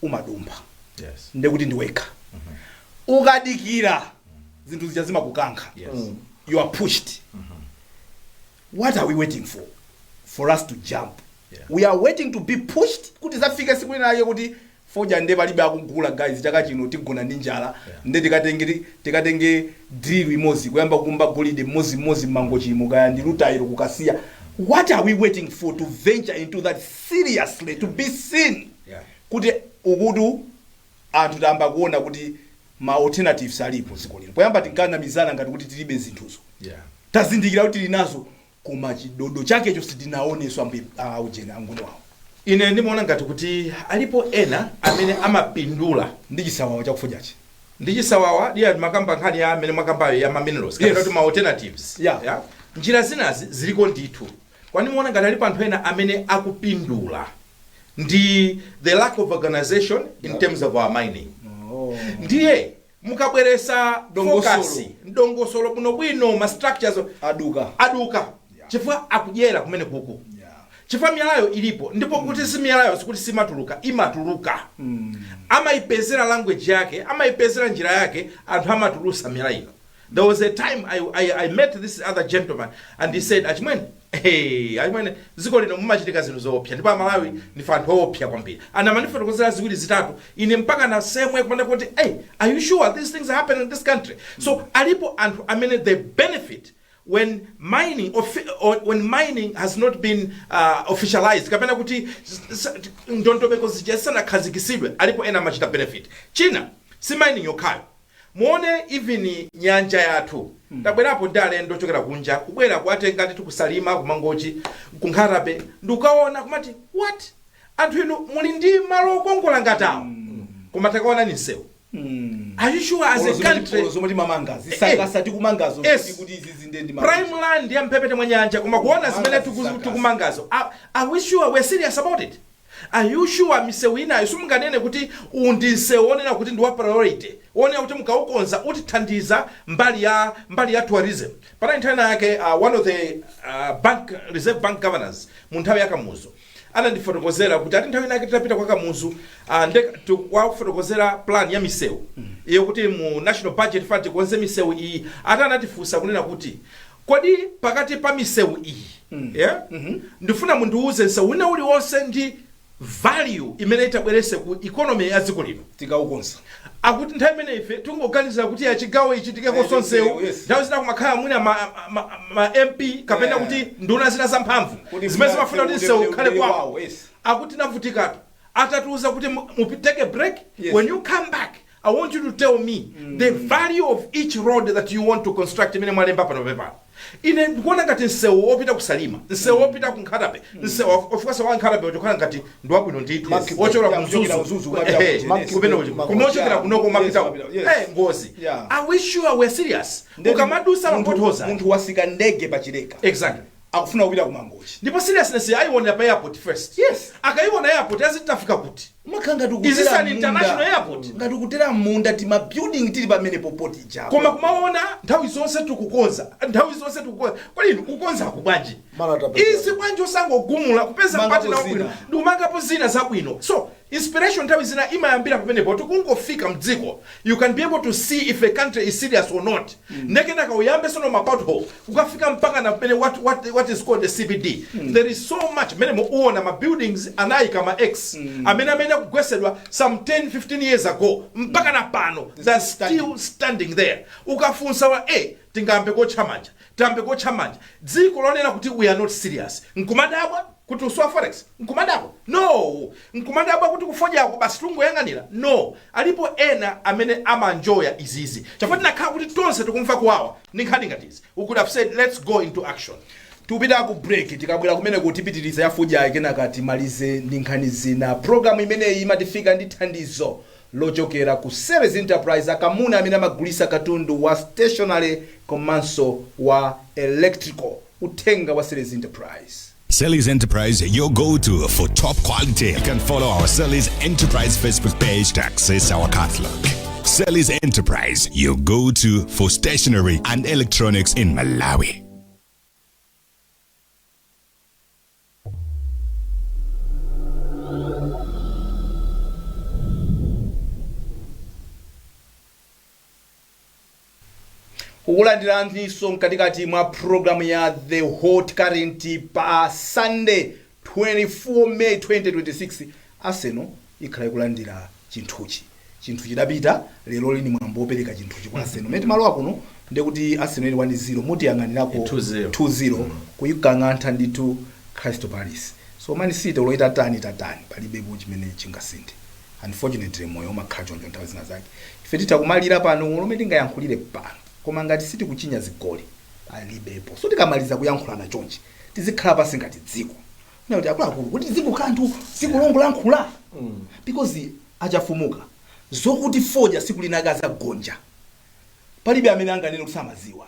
Speaker 3: umadumba.
Speaker 4: Yes.
Speaker 3: Ndekuti ndiweka. Ukadikira zinthu zija zimakukankha.
Speaker 4: Yes.
Speaker 3: You are pushed. What are we waiting for? For us to jump. We are waiting to be pushed kuti zafika siku inayo kuti foja nde palibe akugula guys chaka chino tigona ninjala nde tikatenge drill imozi kuyamba kumba golide mozi mango chimo kaya ndi lutairo kukasiya. What are we waiting for to venture into that seriously to be seen? Kuti ukudu anthu tamba kuona kuti ma alternatives alipo ziko lino. Poyamba tinkana mizana ngati kuti tilibe zinthuzo. Tazindikira kuti linazo koma chidodo chake cho sitinaoneswa mbi ujena angoni wawo.
Speaker 4: Ine ndimaona ngati kuti alipo ena amene amapindula
Speaker 3: ndi chisawawa chakufojachi.
Speaker 4: Ndi chisawawa ndiye makamba nkhani ya amene makamba ya ma minerals kapena kuti ma alternatives. Njira zinazi ziliko ndithu. Kwani muona ngati alipo anthu ena amene akupindula ndi the lack of organization in terms of our mining. Ndiye mukabweresa ndongosolo bwino ma structures aduka chifukwa akujera kumene kuku chifukwa miyalayo ilipo ndipo kuti si miyalayo sikuti simatuluka imatuluka amaipezera language yake amaipezera njira yake anthu amatulusa miyalayo. There was a time I met this other gentleman and he said, Achimwene, ayimene ziko lino mumachitika zinthu zoopsa ndipo Malawi ndife anthu oopsa kwambiri ana manifotokozera ziwiri zitatu ine mpaka na semwe kumanda kuti are you sure these things are happening in this country so alipo anthu amene they benefit when mining has not been officialized kapena kuti ndondomeko zijasana khazikisidwe alipo ena machita benefit china si mining yokhayo muone even nyanja yathu tabwerapo ndi alendo ochokera kunja kubwera kuatenga ndi kusalima kumangochi kunkharabe ndikukaona kumati what anthu inu muli ndi malo okongola ngatawo koma takaona ni nsewu are you sure as a country
Speaker 3: zomwe timamanga zisakasati kumangazo kuti izi zinde ndi
Speaker 4: prime land ya mphepete mwa nyanja koma kuona zimene tikumangazo are we sure we're serious about it are you sure misewu inayo simunganene kuti undi nsewu onena kuti ndi wa priority onena kuti mukaukonza utithandiza mbali ya tourism pana nthawi yake one of the reserve bank governors mu nthawi yakamuzo anandifotokozera kuti ati nthawi yake tidapita kwa kamuzu wafotokozera plan ya misewu iyo kuti mu national budget fund konze misewu iyi ati anatifunsa kunena kuti kodi pakati pa misewu iyi ndifuna mundiuze nsewu wina uliwonse ndi value imene itabwerese ku economy ya dziko lino
Speaker 3: tikaukonza
Speaker 4: akuti nthawi imene ife tingoganiza kuti yachigawo ichitike kosonsewu nthawi zina kumakhala mwina ma MP kapena kuti nduna zina zamphamvu zimene zimafuna kuti nsewu ukhale kwawo akuti navutikatu atatiuza kuti mupiteke break when you come back I want you to tell me the value of each road that you want to construct imene mwalemba pano pepano ine ndikuona ngati nsewu opita kusalima nsewu opita kunkhatabe nsewu ofukasa wa nkhatabe ochokhala ngati ndiwabwino ndithu ochokera kumzuzu kumochokera kunoko mapita ngozi are we sure we're serious ukamadusa mapothoza
Speaker 3: munthu wasika ndege pachileka
Speaker 4: exactly
Speaker 3: akufuna kupita kumangochi
Speaker 4: ndipo seriousness ayiona pa airport first akayiona airport azitafika kuti
Speaker 3: makhanga
Speaker 4: is this an international airport
Speaker 3: ngati kutera munda ti ma building tili pamene popoti japo
Speaker 4: koma kumaona nthawi zonse tikukonza kodi kukonza kubwanji izi bwanji osangogumula kupeza mpati na bwino ndiumangapo zina zabwino so inspiration nthawi zina imayambira pamenepo tikungofika mdziko you can be able to see if a country is serious or not nekenaka uyambe sono ma pothole ukafika mpaka na pene what is called the CBD there is so much mene uona ma buildings anayi kama X amene kugwesedwa some 10-15 years ago mpaka na pano they're still standing there ukafunsa wa tingambe kochamanja dziko lonena kuti we are not serious nkumadabwa kuti uswa forex nkumadabwa no nkumadabwa kuti kufoja yako basi tungoyang'anira no alipo ena amene amanjoya izizi chifukwa tinakhala kuti tonse tikumva kuwawa ni nkhani ngatizi we could have said let's go into action
Speaker 3: tupita ku break tikabwera kumene kutipitiriza yafuja kenaka timalize ndi nkhani zina programu imeneyi imatifika ndi thandizo lochokera ku Ceres Enterprise akamuna amene amagulisa katundu wa stationary komanso wa electrical uthenga wa Ceres Enterprise.
Speaker 5: Celis Enterprise, your go-to for top quality. You can follow our Celis Enterprise Facebook page to access our catalog. Celis Enterprise, your go-to for stationery and electronics in Malawi.
Speaker 3: Ukulandiranso mkatikati mwa programu ya The Hot Current pa Sunday 24 May 2026 Arsenal ikhala ikulandira chinthu chidapita lero lini mwambo opereka chinthuchi kwa Arsenal meti malo akuno ndekuti Arsenal 1-0 muti yang'anirako 2-0 kuyikang'antha nditu Crystal Palace so Man City uloita tani palibe buchi chimene chingasinthe unfortunately moyo umakhala choncho nthawi zina zake ife titakumalira pano lomwe tingayankhulire pano koma ngati siti kuchinya zigoli alibepo so tikamaliza kuyankhulana chonchi tizikhala pasi ngati dziko kuti akulu kuti dziko kanthu zikulongolankhula because achafumuka zokuti foja siku linakaza gonja palibe amene anganene kusamaziwa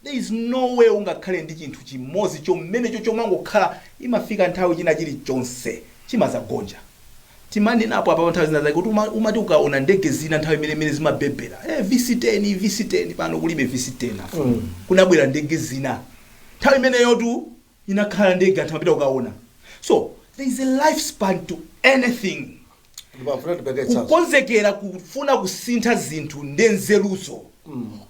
Speaker 3: there is no way ungakhale ndi chinthu chimozi chomene chomangokhala imafika nthawi china chili chonse chimaza gonja timani napo apa nthawi zina zake kuti umati ukaona ndege zina nthawi imene zimabebera VC10 pano kulibe VC10 kunabwera ndege zina nthawi imene yotu inakhala ndege anthu apita ukaona so there is a lifespan to anything
Speaker 2: ndibafuna tibeketsa
Speaker 3: kukonzekera kufuna kusintha zinthu ndenzeruzo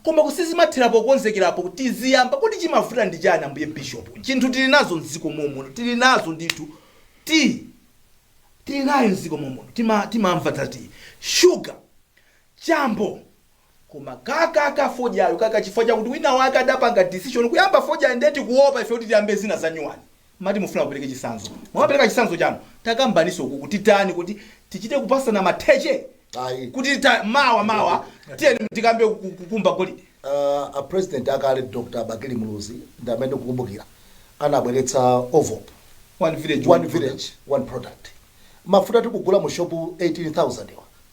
Speaker 3: koma kusizimatherapo kukonzekerapo kuti ziyamba kuti chimavuta ndi chani ambuye bishop chinthu tili nazo mdziko momuno tili nazo ndithu tili nayo mdziko momuno timamva tati sugar chambo koma kaka fodyayo kaka chifukwa chakuti wina wake adapanga decision kuyamba fodya ndeti kuopa ife kuti tiyambe zina zanyuwani mati mufuna kupereka chisanzo mwapereka chisanzo chanu takambaniso kuti tani kuti tichite kupasana matheche kuti mawa tiyeni tikambe kukumba golide
Speaker 2: a president akale Dr. Bakili Muluzi ndamene kukumbukira anabweretsa OVOP one village one product mafuta tikugula mu shopu 18,000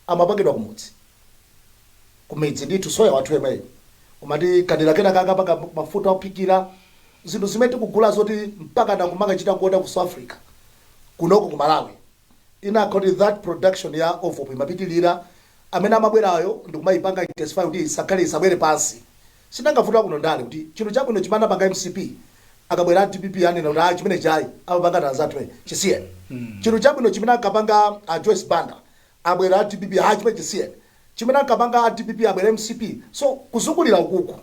Speaker 2: amapangidwa kumudzi kumidzi ndithu soya wathu emeyo umati kadera kena kanga panga mafuta opikira zinthu zimene tikugula zoti mpaka ndangumanga chita kuona ku South Africa kunoko ku Malawi ina according that production ya OVOP imapitilira amene amabwerayo ndikumayipanga intensify kuti isakhale isabwere pansi sinangavuta kuno ndale kuti chinthu chabwino chimana panga MCP akabwera TPP yani na chimene chai amapanga tanzatwe chisiyeni chinthu chabwino chimene akapanga Joyce Banda abwera TPP chimene chisiyeni chimene akapanga TPP abwera MCP so kuzungulira ukuku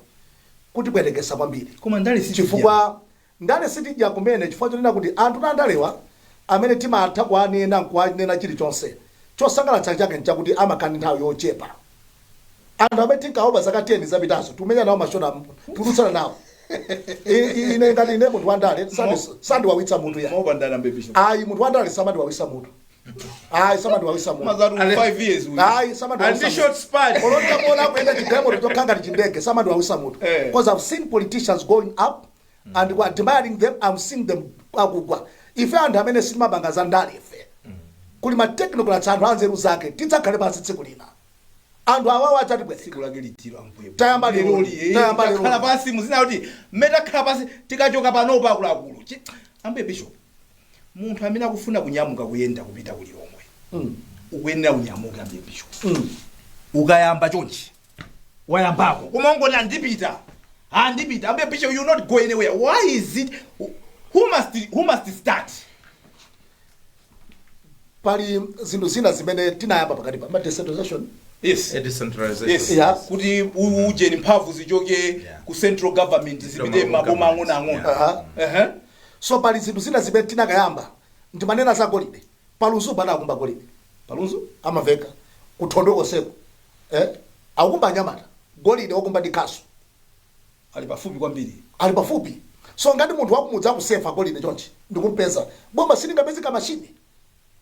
Speaker 2: kuti bwerekesa kwambiri
Speaker 3: koma ndale si
Speaker 2: chifukwa ndale sitidya kumene chifukwa chonena kuti anthu na ndalewa amene timatha kuanena nkuanena chilichonse chosangalatsa chake nchakuti amakani nthawi yochepa anthu amene tinkaopa zaka 10 zapitazo tumenya nawo mashona tulutsana nawo ine ngati ine munthu wandale sandiwawitsa munthu ya ayi munthu wandale samandiwawitsa munthu ayi samandiwawitsa munthu
Speaker 3: mazatu 5 years
Speaker 2: ayi samandiwawitsa
Speaker 3: and short span
Speaker 2: olonda bona kuenda chigamo chokhanga chindege samandiwawitsa munthu because I've seen politicians going up and we are admiring them. I'm seeing them akugwa ife anthu amene sitimabanga za ndale ife kuli ma technical atsandu anzeru zake tidzakhale pasi tsiku lina anthu awawa achati bwe
Speaker 3: tsiku lake litiro ambuye
Speaker 2: tayamba lero
Speaker 3: khala pasi muzina kuti meta khala pasi tikachoka panopa akuluakulu ambuye bishop munthu amene akufuna kunyamuka kuyenda kupita kulilongwe ukuyenera kunyamuka ambuye bishop ukayamba chonchi wayambako koma ngoni andipita ambuye bishop you not go anywhere why is it who must start
Speaker 2: pali zinthu zina zimene tinayamba pakati pa decentralization
Speaker 3: yes kuti uje ni mphamvu zichoke ku central government zipite maboma ang'ono
Speaker 2: so pali zinthu zina zimene tinakayamba ndi manena za golide palunzu bana akumba golide palunzu amaveka kuthondo koseko akumba anyamata golide okumba ndi kaso
Speaker 3: ali pafupi kwambiri
Speaker 2: ali pafupi so ngati munthu wakumudza kusefa golide chonchi ndikumpeza boma silingapezeka mashini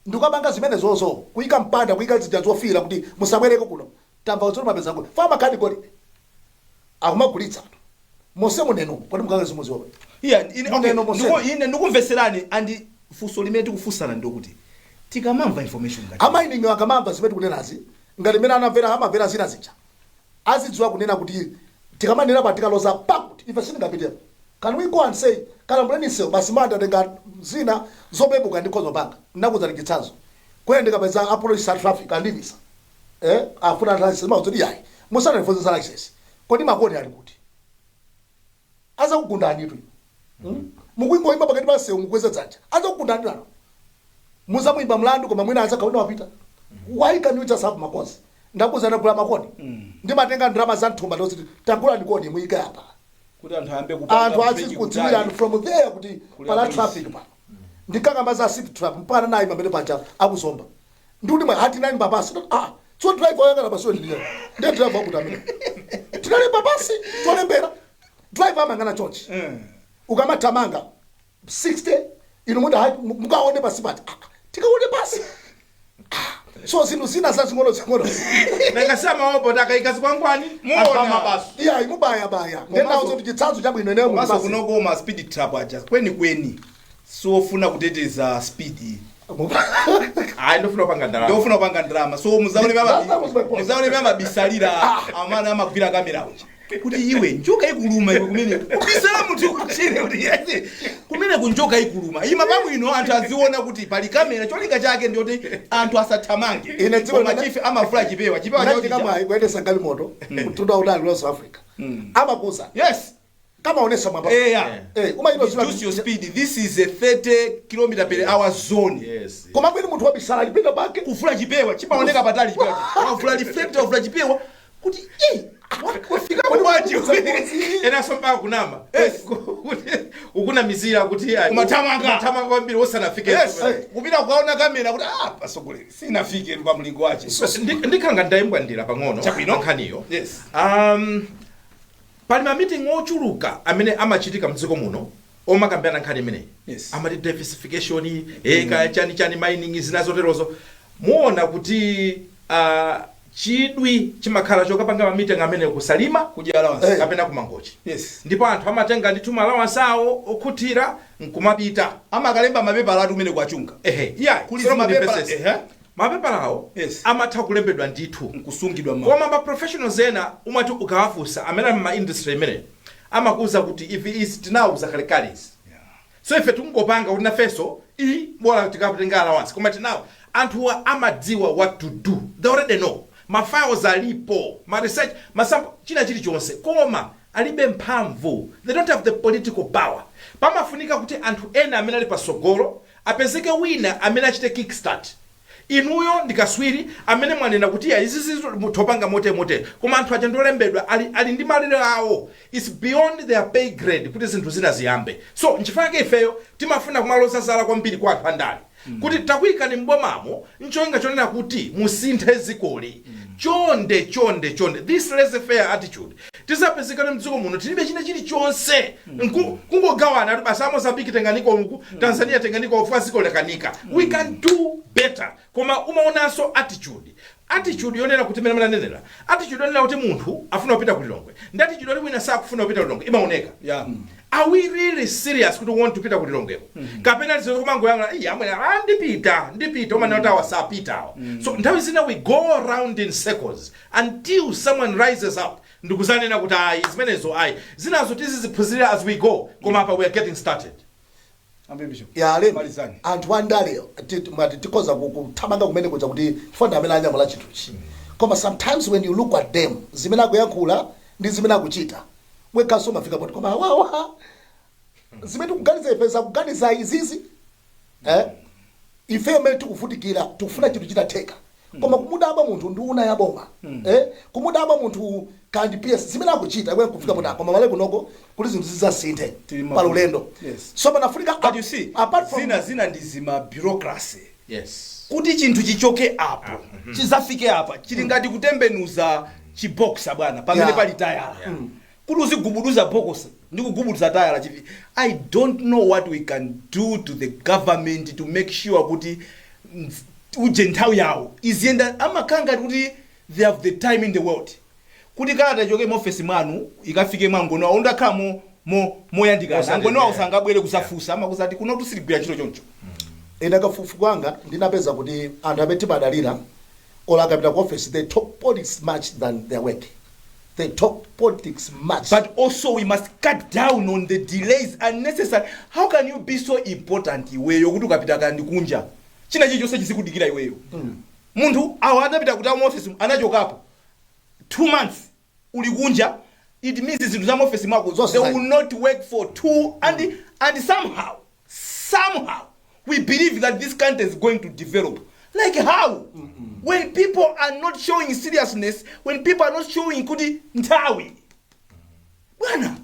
Speaker 2: ndikabanga zimene zozo kuyika mpanda kuyika zija zofira kuti musabwereke kuno tamva utsolo mapeza ngo fama kadi golide akumagulitsa mose muneno kuti mukanga zimuziwa
Speaker 3: ine ndikumveserani andi fuso limene tikufusana ndokuti tikamamva information ngati
Speaker 2: amayining akamamva zimene tikunenazi ngati mene amamvera zina zija azidziwa kunena kuti tikamanena patikaloza pakuti ife sindingapitepo can we go and say kana mleniso basi manda tenga zina zopepuka ndikhozo panga ndakuza ndikitsazo kwenda kapeza apology traffic andivisa afuna lazima uzodi yayi musana nifozo za access kodi makoni ali kuti aza kugundani tu mukwingo imba pakati base umukweza dzanja aza kugundani lano muza muimba mlandu koma mwina aza kaona wapita why can you just have makosi ndakuza ndakula makoni ndimatenga drama za nthumba ndoziti tagula ndikoni muika hapa
Speaker 3: kuti anthu ayambe kupanga
Speaker 2: anthu azikudziwira and from there kuti pala traffic pa ndikakamba za city traffic mpana nayi pamene pacha akuzomba ndikuti mwa hati nani babasi so driver yanga na baso ndiye ndiye driver akutamira tinali babasi tolembera driver amangana chonchi ukamatamanga 60 ino munda mukaone basi pati tikaone basi so zinthu zina zazing'ono
Speaker 3: nakasama opo takaikazi kwangwani muona
Speaker 2: basi iya imubaya ndenda uzo tichitsanzo chabwino ene
Speaker 3: mu basi kunokoma speed trap aja kweni so ufuna kuteteza speed ndofuna panga drama so muzaone mama bisalira amana amagwira kamera uja kuti iwe njoka ikuluma iwe kumene kubisala munthu kuchire kuti yese kumene kunjoka ikuluma ima pamwino anthu aziona kuti pali kamera cholinga chake ndi kuti anthu asathamange
Speaker 2: ine dziko
Speaker 3: machife amafula chipewa choti
Speaker 2: kama kwende sangali moto mtunda udali wa South Africa amakuza
Speaker 3: yes
Speaker 2: kama onesa mwamba
Speaker 3: reduce your speed. This is a 30 km/h zone.
Speaker 4: Yes.
Speaker 2: koma kweli munthu wabisala lipenda pake
Speaker 3: Kufula chipewa chimaoneka patali chipewa. Wafula reflector ufula chipewa kuti wafika kwaje
Speaker 4: Ena sompa kunama. Ukuna mizira kuti
Speaker 3: Kumathamanga
Speaker 4: kwambiri osanafike.
Speaker 3: kupita kukaona kamera kuti pasogolere sinafike kwa mlingo wache.
Speaker 4: Ndikanga ndaimbwa ndira pang'ono nkhaniyo.
Speaker 3: Yes.
Speaker 4: Pali ma meeting ochuluka amene amachitika mdziko muno omakambirana nkhani imene.
Speaker 3: Yes.
Speaker 4: Amati diversification chani mining zinazoterozo. Muona kuti chidwi chimakhala chokapanga ma meeting amene kusalima
Speaker 3: Kudya allowance.
Speaker 4: kapena kumangochi.
Speaker 3: Yes.
Speaker 4: Ndipo anthu amatenga ndi tuma allowance awo okhutira nkumapita.
Speaker 3: Amakalemba mapepala atu umene kwachunga.
Speaker 4: Kuli
Speaker 3: So
Speaker 4: mapepala mapepala awo
Speaker 3: Yes.
Speaker 4: amatha kulembedwa ndithu.
Speaker 3: Nkusungidwa
Speaker 4: Koma ma professionals ena umati ukawafusa amene ma industry imene amakuza kuti if is tinauza kalekalis. So ife tungopanga kuti nafeso bora tikapatenga allowance. Koma tinawo anthu amadziwa what to do. They already know. Ma files alipo, ma research, masample china chilichonse. Koma alibe mphamvu. They don't have the political power. Pamafunika kuti anthu ena amene ali pasogolo apezeke wina amene achite kickstart. Inuyo ndikaswiri amene mwanena kuti izi mutopanga mote koma anthu aja ndolembedwa ali ndi malire awo. It's beyond their pay grade kuti zinthu zina ziyambe. So nchifukwa ifeyo timafuna kumaloza zala kwambiri kwa anthu andali kuti takuyika ni mbomamo nchoinga chonena kuti musinthe zikoli. Chonde this laissez-faire attitude tisapezekana mdziko muno tilibe china chilichonse kungogawana ali basa Mozambique tenganiko uku Tanzania tenganiko ufasiko lekanika. We can do better. Koma umaonanso attitude yonena kuti mena nanenera attitude yonena kuti munthu afuna kupita kulilongwe ndi attitude yonena wina sakufuna kupita kulilongwe imaoneka. Are we really serious kuti want to pita kulilongwe kapena lizo kumango yanga amwe ndipita umanota wasapita so nthawi zina we go around in circles until someone rises up ndikuzanena kuti zimenezo zinazo tiziziphunzira as we go koma apa we are getting started.
Speaker 2: anthu andale tikoza kuthamanga kumene kuja kuti chifukwa amene anyamula chinthuchi koma sometimes when you look at them zimene akuyankhula ndi zimene akuchita wekaso mafika poti koma wawa zimene tikuganiza ifeza kuganiza izizi ife amene tikuvutikira tikufuna chinthu chitatheka koma kumudaba munthu ndi una yaboma kumudaba munthu kandi PS zimene akuchita iwe kufika poti koma male kunoko kuti zinthu zizasinthe pa ulendo. So panafunika
Speaker 3: But you see,
Speaker 2: apart from
Speaker 3: zina ndizima bureaucracy.
Speaker 4: Yes.
Speaker 3: Kuti chinthu chichoke apo chizafike apa chili ngati kutembenuza chiboxa bwana pamene pali tayala kuti uzigubuduza bokosa ndi kugubuduza tayala chivi. I don't know what we can do to the government to make sure kuti uje nthawi yawo iziyenda amakanga kuti they have the time in the world kuti kalata ichoke mu office mwanu ikafike mwangono undakhala moyandikana angono ausangabwere kusafusa amakuzati kuno tusiligwira chilo choncho.
Speaker 2: Enda kafufu kwanga ndinapeza kuti anthu amene timadalira ola akapita ku office they talk politics much than their work. They talk politics much.
Speaker 3: But also we must cut down on the delays unnecessary. How can you be so important iweyo kuti ukapita kandi kunja china chichonse chisikudikira iweyo munthu awa anapita kuti mu office anachokapo 2 months uli kunja it means zinthu za mu office mwako they will not work for 2 and somehow we believe that this country is going to develop. Like how? When people are not showing seriousness, when people are not showing kuti nthawi. Bwana.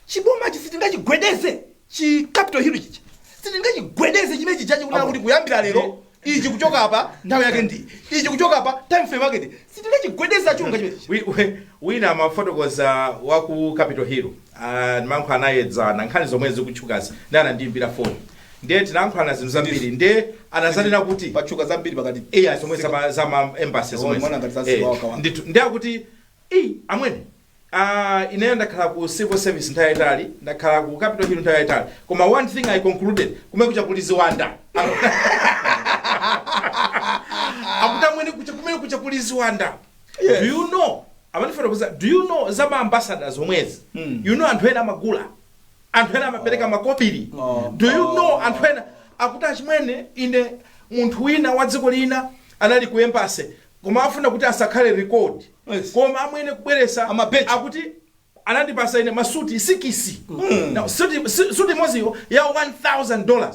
Speaker 3: Chiboma chitingachigwedeze chi capital hill chichi. Sitingachigwedeze chimechi chachi kuna kuti kuyambira lero ichi kuchoka apa nthawi yake ndi. Ichi kuchoka apa time frame yake ndi. Sitingachigwedeza chunga chimechi.
Speaker 4: Wina mafotokoza wa ku Capitol Hill mankhwa anayedzana nkhani zomwe zikuchukazi ndana ndimbira phone ndiye tinankhala zinthu zambiri ndiye anazanena kuti
Speaker 3: pachuka zambiri pakati
Speaker 4: zomwe za embassy zomwe ndiye akuti amwene ineyo ndakhala ku civil service nthawi yayitali ndakhala ku Capitol Hill nthawi yayitali koma one thing I concluded kumene kucha kuli ziwanda akuti amwene kumene kucha kuli ziwanda. Do you know do you know zama ambassadors omwezi you know anthu ena amagula anthu ena amapereka makopiri. Do you know anthu ena akuti achimwene ine munthu wina wa dziko lina anali ku embassy koma afuna kuti asakhale record koma amwene kubweresa akuti anandipasa ine masuti 6 now suti moziyo ya $1,000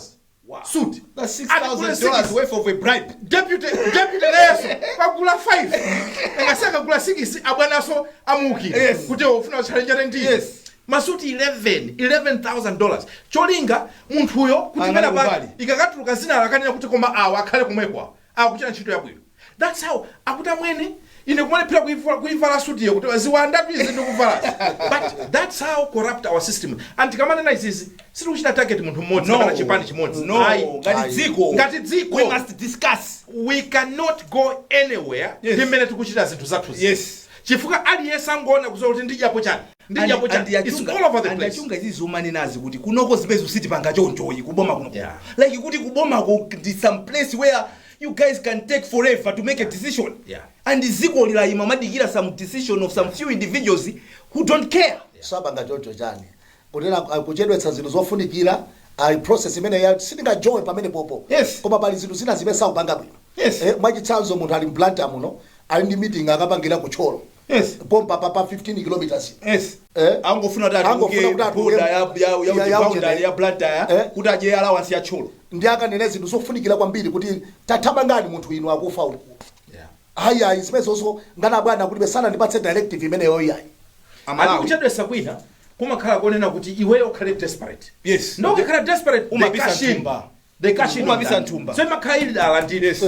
Speaker 4: suit
Speaker 3: That's $6,000 worth of a bribe.
Speaker 4: deputy leso kagula 5 engasaka kula 6 abwanaso amuki
Speaker 3: Yes.
Speaker 4: kuti ufuna challenge ndi
Speaker 3: Yes.
Speaker 4: masuti $11,000 cholinga munthuyo kuti ngana
Speaker 3: Angakubali.
Speaker 4: ikakatuluka zina lakanena kuti koma awa akhale kumwekwa akuchita ntchito yabwino. That's how akuta mwene ine kumalephera kuivala sutiyo kuti ziwanda twizi ndikuvala. But that's how corrupt our system. And kamanena izizi sitikuchita target munthu mmodzi kapena chipani chimodzi.
Speaker 3: No,
Speaker 4: Ayi.
Speaker 3: ngati dziko we must discuss.
Speaker 4: We cannot go anywhere timene tikuchita zinthu zathu.
Speaker 3: Yes.
Speaker 4: Chifukwa aliyesa angona kuzola kuti ndijapo chani. Ndijapo chani. It's all over the place.
Speaker 3: Andachunga izi zomanenazi kuti kunoko zipezi usiti panga chonchoyi kuboma kuno.
Speaker 4: Yeah.
Speaker 3: Like kuti kuboma ku some place where you guys can take forever to make a decision.
Speaker 4: Yeah.
Speaker 3: And ziko lila imamadikira some decision of some few individuals who don't care.
Speaker 2: Sabanga choncho chani. Kunena kuchedwetsa zinthu zofunikira I process imene ya sitinga joy pamene popo.
Speaker 3: Yes.
Speaker 2: Koma pali zinthu zina zimesa upanga bwino.
Speaker 3: Yes.
Speaker 2: Mwachitsanzo munthu ali mplanta muno ali ndi meeting akapangira kucholo.
Speaker 3: Yes.
Speaker 2: Pompa papa 15 kilometers.
Speaker 3: Yes.
Speaker 2: Angofuna
Speaker 3: Angofuna
Speaker 2: kuti
Speaker 3: kuti boda ya boundary ya blantyre kuti aje allowance ya cholo.
Speaker 2: Ndi akanene zinthu zofunikira kwambiri kuti tathamangani munthu inu akufa uku.
Speaker 4: Yeah.
Speaker 2: Hayi zimezonso ngana bwana kuti besana ndipatse directive imene yoyayi.
Speaker 4: Amalawi kuchedwesa kwina kumakhala konena kuti iweyo ukhale desperate.
Speaker 3: Yes.
Speaker 4: No ukakhala desperate
Speaker 3: Umabisa
Speaker 4: they cash in.
Speaker 3: nthumba.
Speaker 4: They cash in.
Speaker 3: Umabisa nthumba.
Speaker 4: So imakhala ili dala ndile.
Speaker 2: Yes.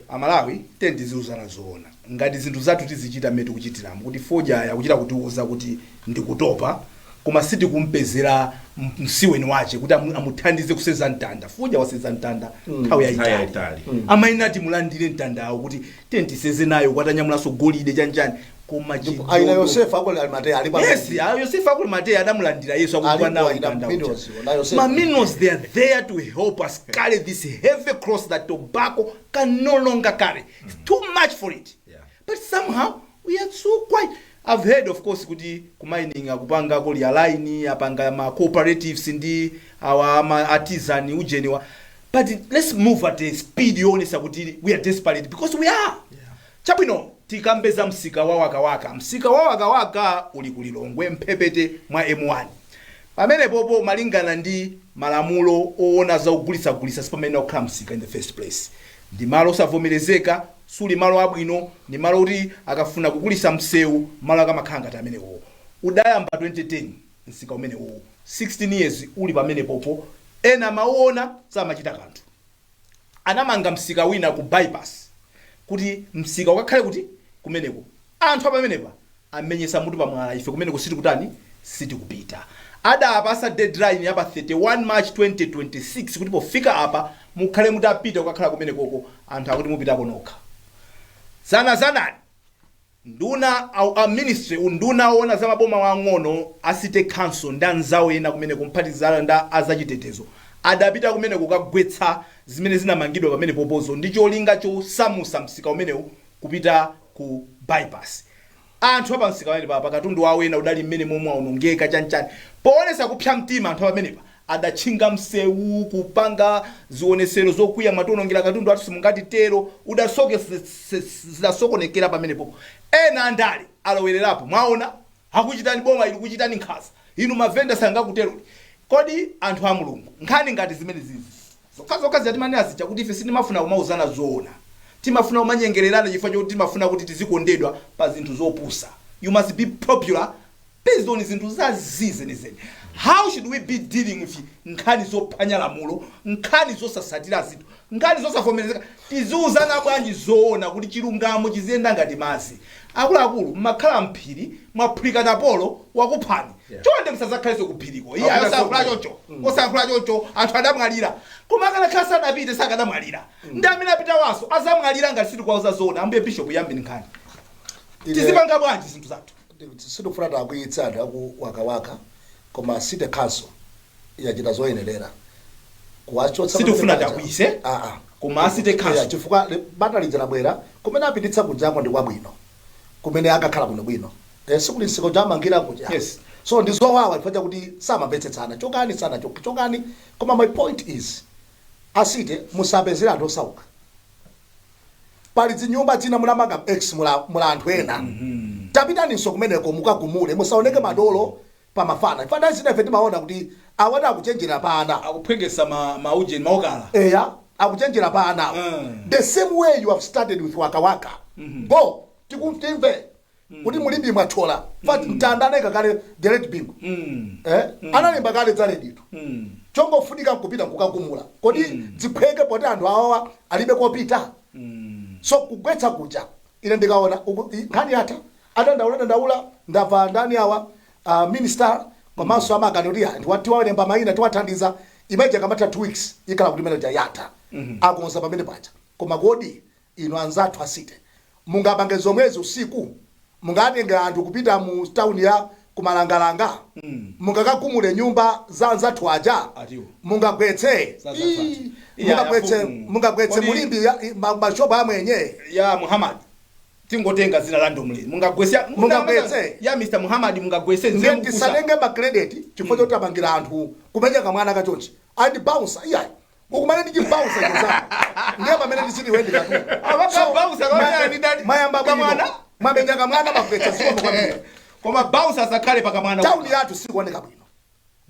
Speaker 3: Amalawi tendizuzana zoona. Ngati zinthu zathu tizichita metu kuchitiramo kuti foja yakuchita kutiuza kuti ndikutopa koma siti kumpezera msiweni wache kuti amuthandize kuseza mtanda. Foja waseza mtanda nthawi yayitali. Amainati mulandire mtandawo kuti tentiseze nayo kwatanyamulaso golide chanchani koma chidyo.
Speaker 2: Aina Yosefa akole alimatea ali baba.
Speaker 3: Yes, Yosefa akole matea adamulandira Yesu akukwa nawo mtandawo. Maminos they are there to help us carry this heavy cross that tobacco can no longer carry. It's too much for it. But somehow we are so quiet. I've heard of course kuti kumining akupanga ko line apanga ma cooperatives ndi our artisan ujeniwa. But let's move at a speed yonesa kuti we are desperate because we are. Chabwino tikambeza msika wa wakawaka. Msika wa wakawaka uli kulilongwe mpepete mwa M1. Pamene popo malingana ndi malamulo oona za ugulisa sipamene okhala msika in the first place. Ndi malo osavomerezeka, suli malo abwino, ni malo kuti akafuna kugulisa msewu, malo akamakhala ngati amenewo. Udayamba 2010 msika umenewo. 16 years uli pamene popo. Ena maona samachita kanthu. Anamanga msika wina ku bypass. Kuti msika ukakhale kuti kumeneko. Anthu apamenepa amenyesa mutu pamwala ife kumeneko siti kutani? Siti kupita. Ada apasa deadline yapa 31 March 2026 kuti pofika apa mukhale mutapita ukakhala kumene koko anthu akuti mupita konokha. Zanani nduna a ministry unduna ona za maboma wang'ono asite council ndanzawo ena kumene kumphatizana nda azachitetezo adapita kumene kukagwetsa zimene zinamangidwa pamene popozo ndi cholinga chosamusa msika umenewu kupita ku bypass. Anthu apa msika wene papa katundu wawo ena udali mmene momwe aunongeka chanchani poonesa kupsya mtima anthu pamenepa adachinga msewu kupanga zionesero zokwiya matonongera katundu atu simungati tero udasoke zidasokonekera pamene popo. Ena andale alowererapo mwaona hakuchitani boma ili kuchitani nkhaza inu mavenda sangakutero. Kodi anthu a Mulungu nkhani ngati zimene zizi zokazi yatimane azicha kuti ife sinimafuna kumauzana zoona timafuna kumanyengererana chifukwa chokuti timafuna kuti tizikondedwa pa zinthu zopusa. You must be popular based on zinthu zazizenezene. How should we be dealing with nkhani zophwanya lamulo, nkhani zosasatira zinthu, nkhani zosavomerezeka? Tiziuzana bwanji zoona kuti chilungamo chiziyenda ngati mazi. Akuluakulu mmakhala mphiri mwaphulika napolo wakuphani. Chonde msazakhaleso kuphiriko. Iye ayosankhula chocho. Osankhula chocho anthu adamwalira. Koma akanakhala sanapite sakadamwalira. Ndi amene apita waso azamwalira ngati siti kwauza zoona. Ambuye bishop yambi nkhani. Tizipanga bwanji zinthu zathu.
Speaker 2: Sitikufuna takuyitsa anthu aku wakawaka koma city council yachita zoyenerera. Kuwachotsa
Speaker 3: sitikufuna takuyise. Koma city council
Speaker 2: chifukwa bata lidzabwera kumene apititsa kunjako ndi kwabwino. Kumene akakhala bwino. Sikuli nsiko jamangira kuja.
Speaker 3: Yes.
Speaker 2: So ndizowawa ifanya kuti samamvetsetsana chokani sana chokani koma my point is asite musapezera anthu osauka. pali zinyumba zina mulamanga x mula anthu ena tapitaninso kumeneko mukagumule musaoneke madolo pa mafana fana zinefe timaona kuti awada akuchenjera pa ana
Speaker 3: akuphwekesa maujeni maokala
Speaker 2: eya akuchenjera pa ana the same way you have started with waka go tikumtimve kuti mulimbi mwathola fati mtanda kale the red bingo analemba kale dzale ditu chongofunika kupita kukagumula kodi dziphweke poti anthu awawa alibe kopita so kugwetsa kuja ine ndikaona nkhani yatha adandaula ndabva ndani awa minister komanso amakanoti ndiwatiwalemba mayina tiwathandiza imeje kamata 2 weeks ikhala kuti manager yatha akonza pamene paja koma kodi ino anzathu asite mungabange zomwezi usiku mungatenge anthu kupita mu town ya kumalangalanga mungakakumule nyumba za anzathu aja mungagwetse mulimbi mashopa amwenye
Speaker 3: ya Muhammad tingotenga zina lando muli mungagwetse ya Mr Muhammad mungagwetse
Speaker 2: nzemu sanenge ma credit chifo choti apangira anthu kumenya kamwana kachonchi and bouncer iya ukumane ndi bouncer kuza ndiye pamene ndisiti wendi katu
Speaker 3: bouncer kwa ni dadi
Speaker 2: mayamba kamwana mamenya kamwana bagwetse siko kwambiri
Speaker 3: koma bouncer sakhale pakamwana
Speaker 2: town yathu sikuoneka bwino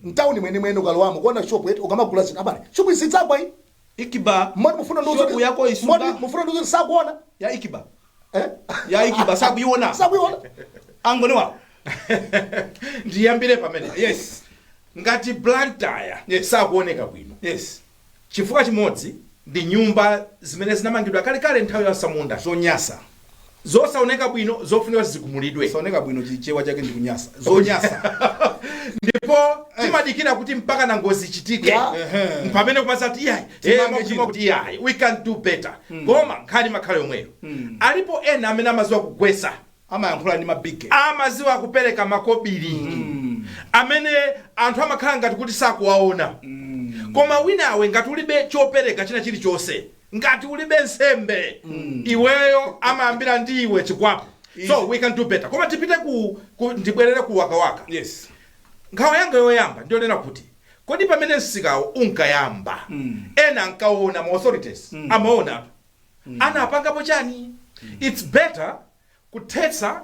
Speaker 2: mtown mwene ukalowamo kuona shop yetu ukamakula zina abana shop isitsagwa iyi
Speaker 3: ikiba
Speaker 2: modi mufuna nduzo
Speaker 3: yako isunga
Speaker 2: mufuna nduzo sakuona
Speaker 3: ya ikiba ya ikiba sakuiona angoni wa
Speaker 4: ndiyambire pamene
Speaker 3: yes
Speaker 4: ngati blantyre sakuoneka bwino
Speaker 3: yes
Speaker 4: chifukwa chimodzi ndi nyumba zimene zinamangidwa kale nthawi ya samunda
Speaker 3: zonyasa
Speaker 4: zosaoneka bwino zofunika zikumulidwe
Speaker 3: saoneka bwino chichewa chake ndi kunyasa zonyasa
Speaker 4: ndipo timadikira kuti mpaka na ngozi chitike pamene kumasati yayi we can do better koma nkhani makhala yomweyo alipo ena amene amaziwa kugwesa
Speaker 3: amayankhula ndi mabige
Speaker 4: amaziwa kupereka makobiri amene anthu amakhala ngati kuti sakuwaona koma winawe ngati ulibe chopereka china chilichonse ngati ulibe nsembe iweyo amayambira ndi iwe chikwapo so we can do better koma tipite ndibwerere ku waka
Speaker 3: yes
Speaker 4: nkhawa yanga yoyamba ndionena kuti kodi pamene msikawo unkayamba ena ankaona ma authorities amaona anapangapo chani it's better kuthetsa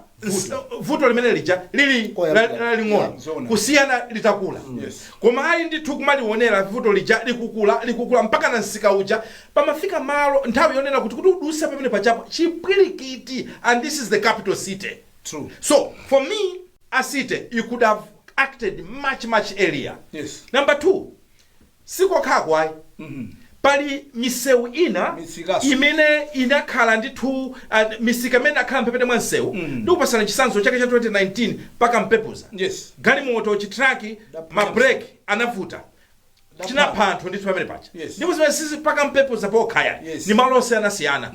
Speaker 4: vuto limene lija lili ling'ono kusiyana litakula koma ali ndithu kumalionera vuto lija likukula mpaka na msika uja pamafika malo nthawi yonena kuti uduse pamene pachapo chipwirikiti and this is the capital city
Speaker 3: true
Speaker 4: so for me a city you could have acted much earlier number 2 sikokhakwai pali misewu ina imene inakhala ndithu misika imene akhala mpepete mwa msewu ndikupasana chisanzo chake cha 2019 paka mpepuza galimoto chitraki mabreki anavuta chinapha anthu ndithu pamene pacha ndipo zimene sisi paka mpepuza pokhaya ni malo osiyanasiyana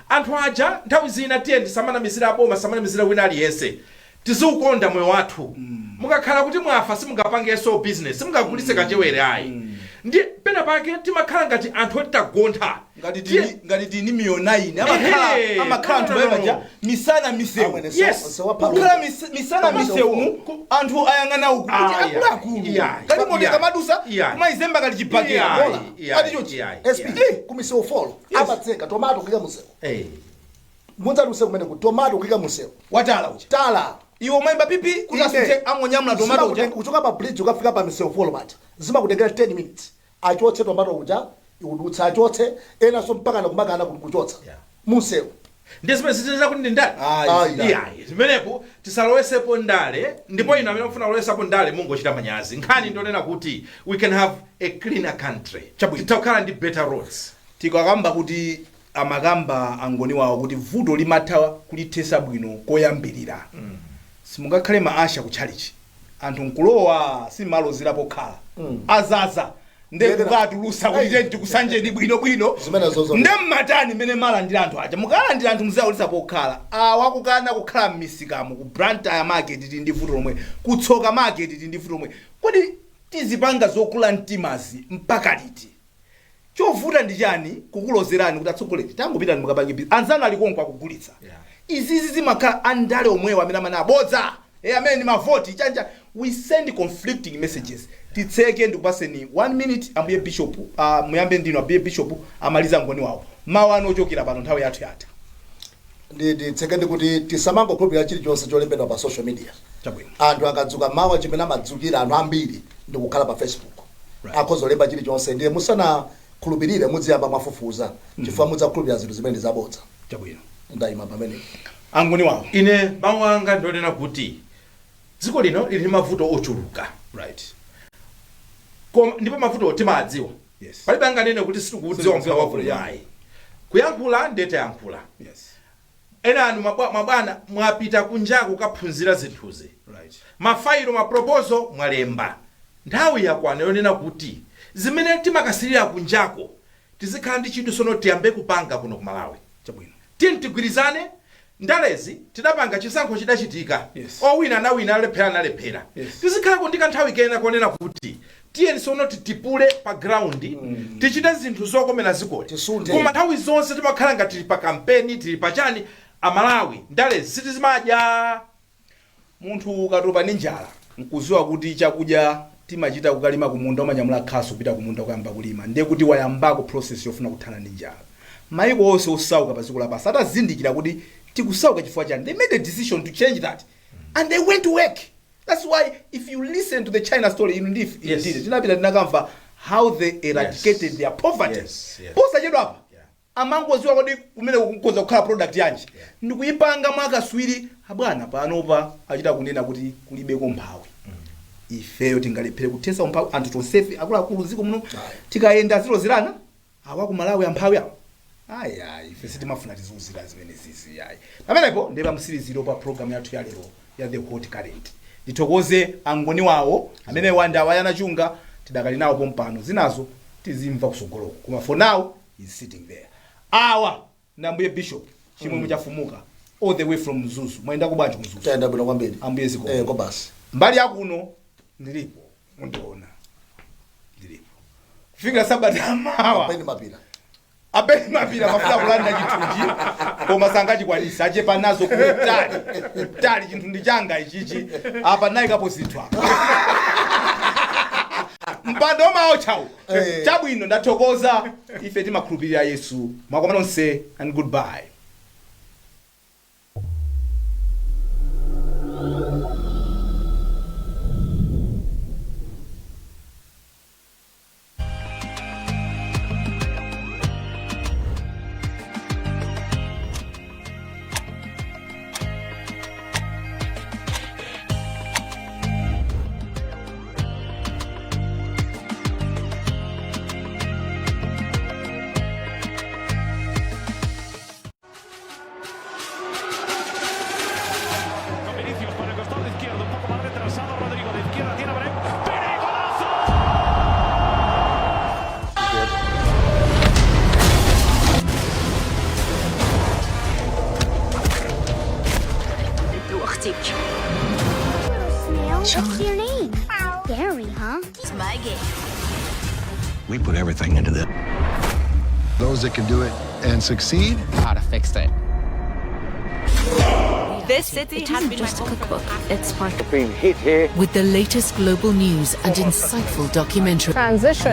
Speaker 4: anthu aja nthawi zina tiye ndisamanamizira aboma samanamizira wina aliyense tiziukonda moyo wathu mukakhala kuti mwafa simungapangenso business simungagulitse kachewere ayi ndi pena pake timakhala ngati anthu otitagontha
Speaker 3: ngati tini miliyoni amakhala anthu bayebaja misana misewu kukhala misana misewu anthu ayang'ana uku kuti akuluakulu kali modeka madusa kumayizemba kali chibhakera bola ati chochi
Speaker 2: SP kumisewu folo abatseka tomato kika musewu munzaluse kumene ku tomato kika musewu
Speaker 3: watala uchi
Speaker 2: tala
Speaker 3: iwo mayimba pipi kunasute amonyamula tomato uja
Speaker 2: kuchoka pa bridge ukafika pa misewu folo bata zimakutengera 10 minutes achotse tomato uja udutsa achotse ena so mpaka na kumakana kuchotsa musewu
Speaker 4: ndizimene zitiza kuti ndindale zimenepo tisalowesepo ndale ndipo ino amene mfuna kulowesapo ndale mungochita manyazi nkhani ndionena kuti we can have a cleaner country titakhala ndi better roads
Speaker 3: tikakamba kuti amakamba angoni wawo kuti vuto limatha kulithesa bwino koyambirira simungakhale maasha kutchalichi anthu nkulowa simalozerapo khala azaza ndekukatulusa kuti tikusanjeni bwino nde mmatani mene malandira anthu aja mukalandira anthu muzaulisa pokhala wakukana kukhala m'misikamu ku Blantyre market ndi vuto lomwe kutsoka market ndi vuto lomwe kodi tizipanga zokula mtimazi mpaka liti chovuta ndi chani kukulozerani kuti atsogoleri tangopitani mukapange anzanu alikonkwa kugulitsa izizi zimakhala andale omwewa amene amene abodza amene ni mavoti chanja we send conflicting messages titseke ndikupaseni 1 minute ambuye bishop muyambe ndino ambuye bishop amaliza ngoni wawo mawu ano ochokera pano nthawi yathu yatha
Speaker 2: nditseke kuti tisamangokhulupirira chilichonse cholembedwa pa social media.
Speaker 3: Chabwino.
Speaker 2: Anthu akadzuka mawa chimene amadzukira anthu ambiri ndikukhala pa Facebook. Akhozolemba chilichonse ndiye musanakhulupirire muziyamba mwafufuza chifukwa mudzakhulupirira zinthu zimene zabodza.
Speaker 3: Chabwino.
Speaker 2: Ndayima pamene.
Speaker 3: Angoni wawo.
Speaker 4: ine mawu anga ndionena kuti dziko lino lili mavuto ochuluka.
Speaker 3: Right.
Speaker 4: Koma ndipo mavuto timadziwa.
Speaker 3: Yes.
Speaker 4: Palibe anganene kuti sitikudziwa mpha wakuyayi. Kuyankhula ndete yankhula.
Speaker 3: Yes.
Speaker 4: Ena anu mabwana mwapita kunjaku kukaphunzira zinthuzi.
Speaker 3: Right.
Speaker 4: Mafailo maproposal mwalemba. Nthawi yakwana yonena kuti zimene timakasirira kunjako tizikhala ndi chidwi sono tiyambe kupanga kuno ku Malawi.
Speaker 3: Chabwino.
Speaker 4: Tigwirizane ndalezi tidapanga chisankho chidachitika.
Speaker 3: Yes.
Speaker 4: Owina anawina alephera.
Speaker 3: Yes.
Speaker 4: Tizikhala kundika nthawi kena konena kuti tiyeni sono titipule pa ground tichite zinthu zokomera zikoli. Koma nthawi zonse timakhala ngati tili pa kampeni tili pachani Amalawi ndalezi sitizimadya.
Speaker 3: Munthu ukatopa ndi njala nkuziwa kuti chakudya timachita kukalima kumunda umanyamula khasu kupita kumunda kuyamba kulima ndiye kuti wayambako process yofuna kuthana ndi njala. Mayiko onse osauka pa dziko lapansi atazindikira kuti tikusauka chifukwa chani. They made a decision to change that and they went to work. That's why if you listen to the China story indeed tinapita tinakamva how they eradicated their poverty. Posa chedu apa amangoziwa kodi kumene kukonza kukhala product yanji ndikuyipanga mwakaswiri abwana panopa achita kunena kuti kulibeko mphawi. Ifeyo tingalephere kuthesa umphawi anthu tonsefe akuluakulu ziko muno tikayenda zilozirana akwa ku Malawi amphawi awo. Ife sitimafuna tizuzira zimene zizi yayi. Pamenepo ndiye pamsiriziro pa program yathu ya lero ya the hot current. Ndithokoze angoni wawo amene wanda awayana chunga tidakali nawo pompano zinazo tizimva kusogoloko. Koma for now is sitting there. Awa nambuye bishop chimwe muchafumuka all the way from Mzuzu. Mwenda kubanja Mzuzu.
Speaker 2: Tayenda bwino kwambiri.
Speaker 3: Ambuye ziko.
Speaker 2: Ko basi.
Speaker 3: Mbali yakuno ndilipo mundiona. Ndilipo. Kufikira sabata mawa. Apeni mapira mafuna kulanda chituji koma sangachi kwanisa achepa nazo kutali chinthu ndi changa ichichi apa nayi kapositwa mpando mawo chawo chabwino ndathokoza ife timakhulupirira Yesu mwakoma nonse and goodbye.
Speaker 6: What's your name? Gary, huh? It's my game.
Speaker 5: We put everything into this.
Speaker 7: Those that can do it and succeed.
Speaker 8: How to fix it.
Speaker 9: This city has been
Speaker 10: just a cookbook. It's part
Speaker 11: being hit here
Speaker 10: with the latest global news and insightful documentary.
Speaker 9: transition.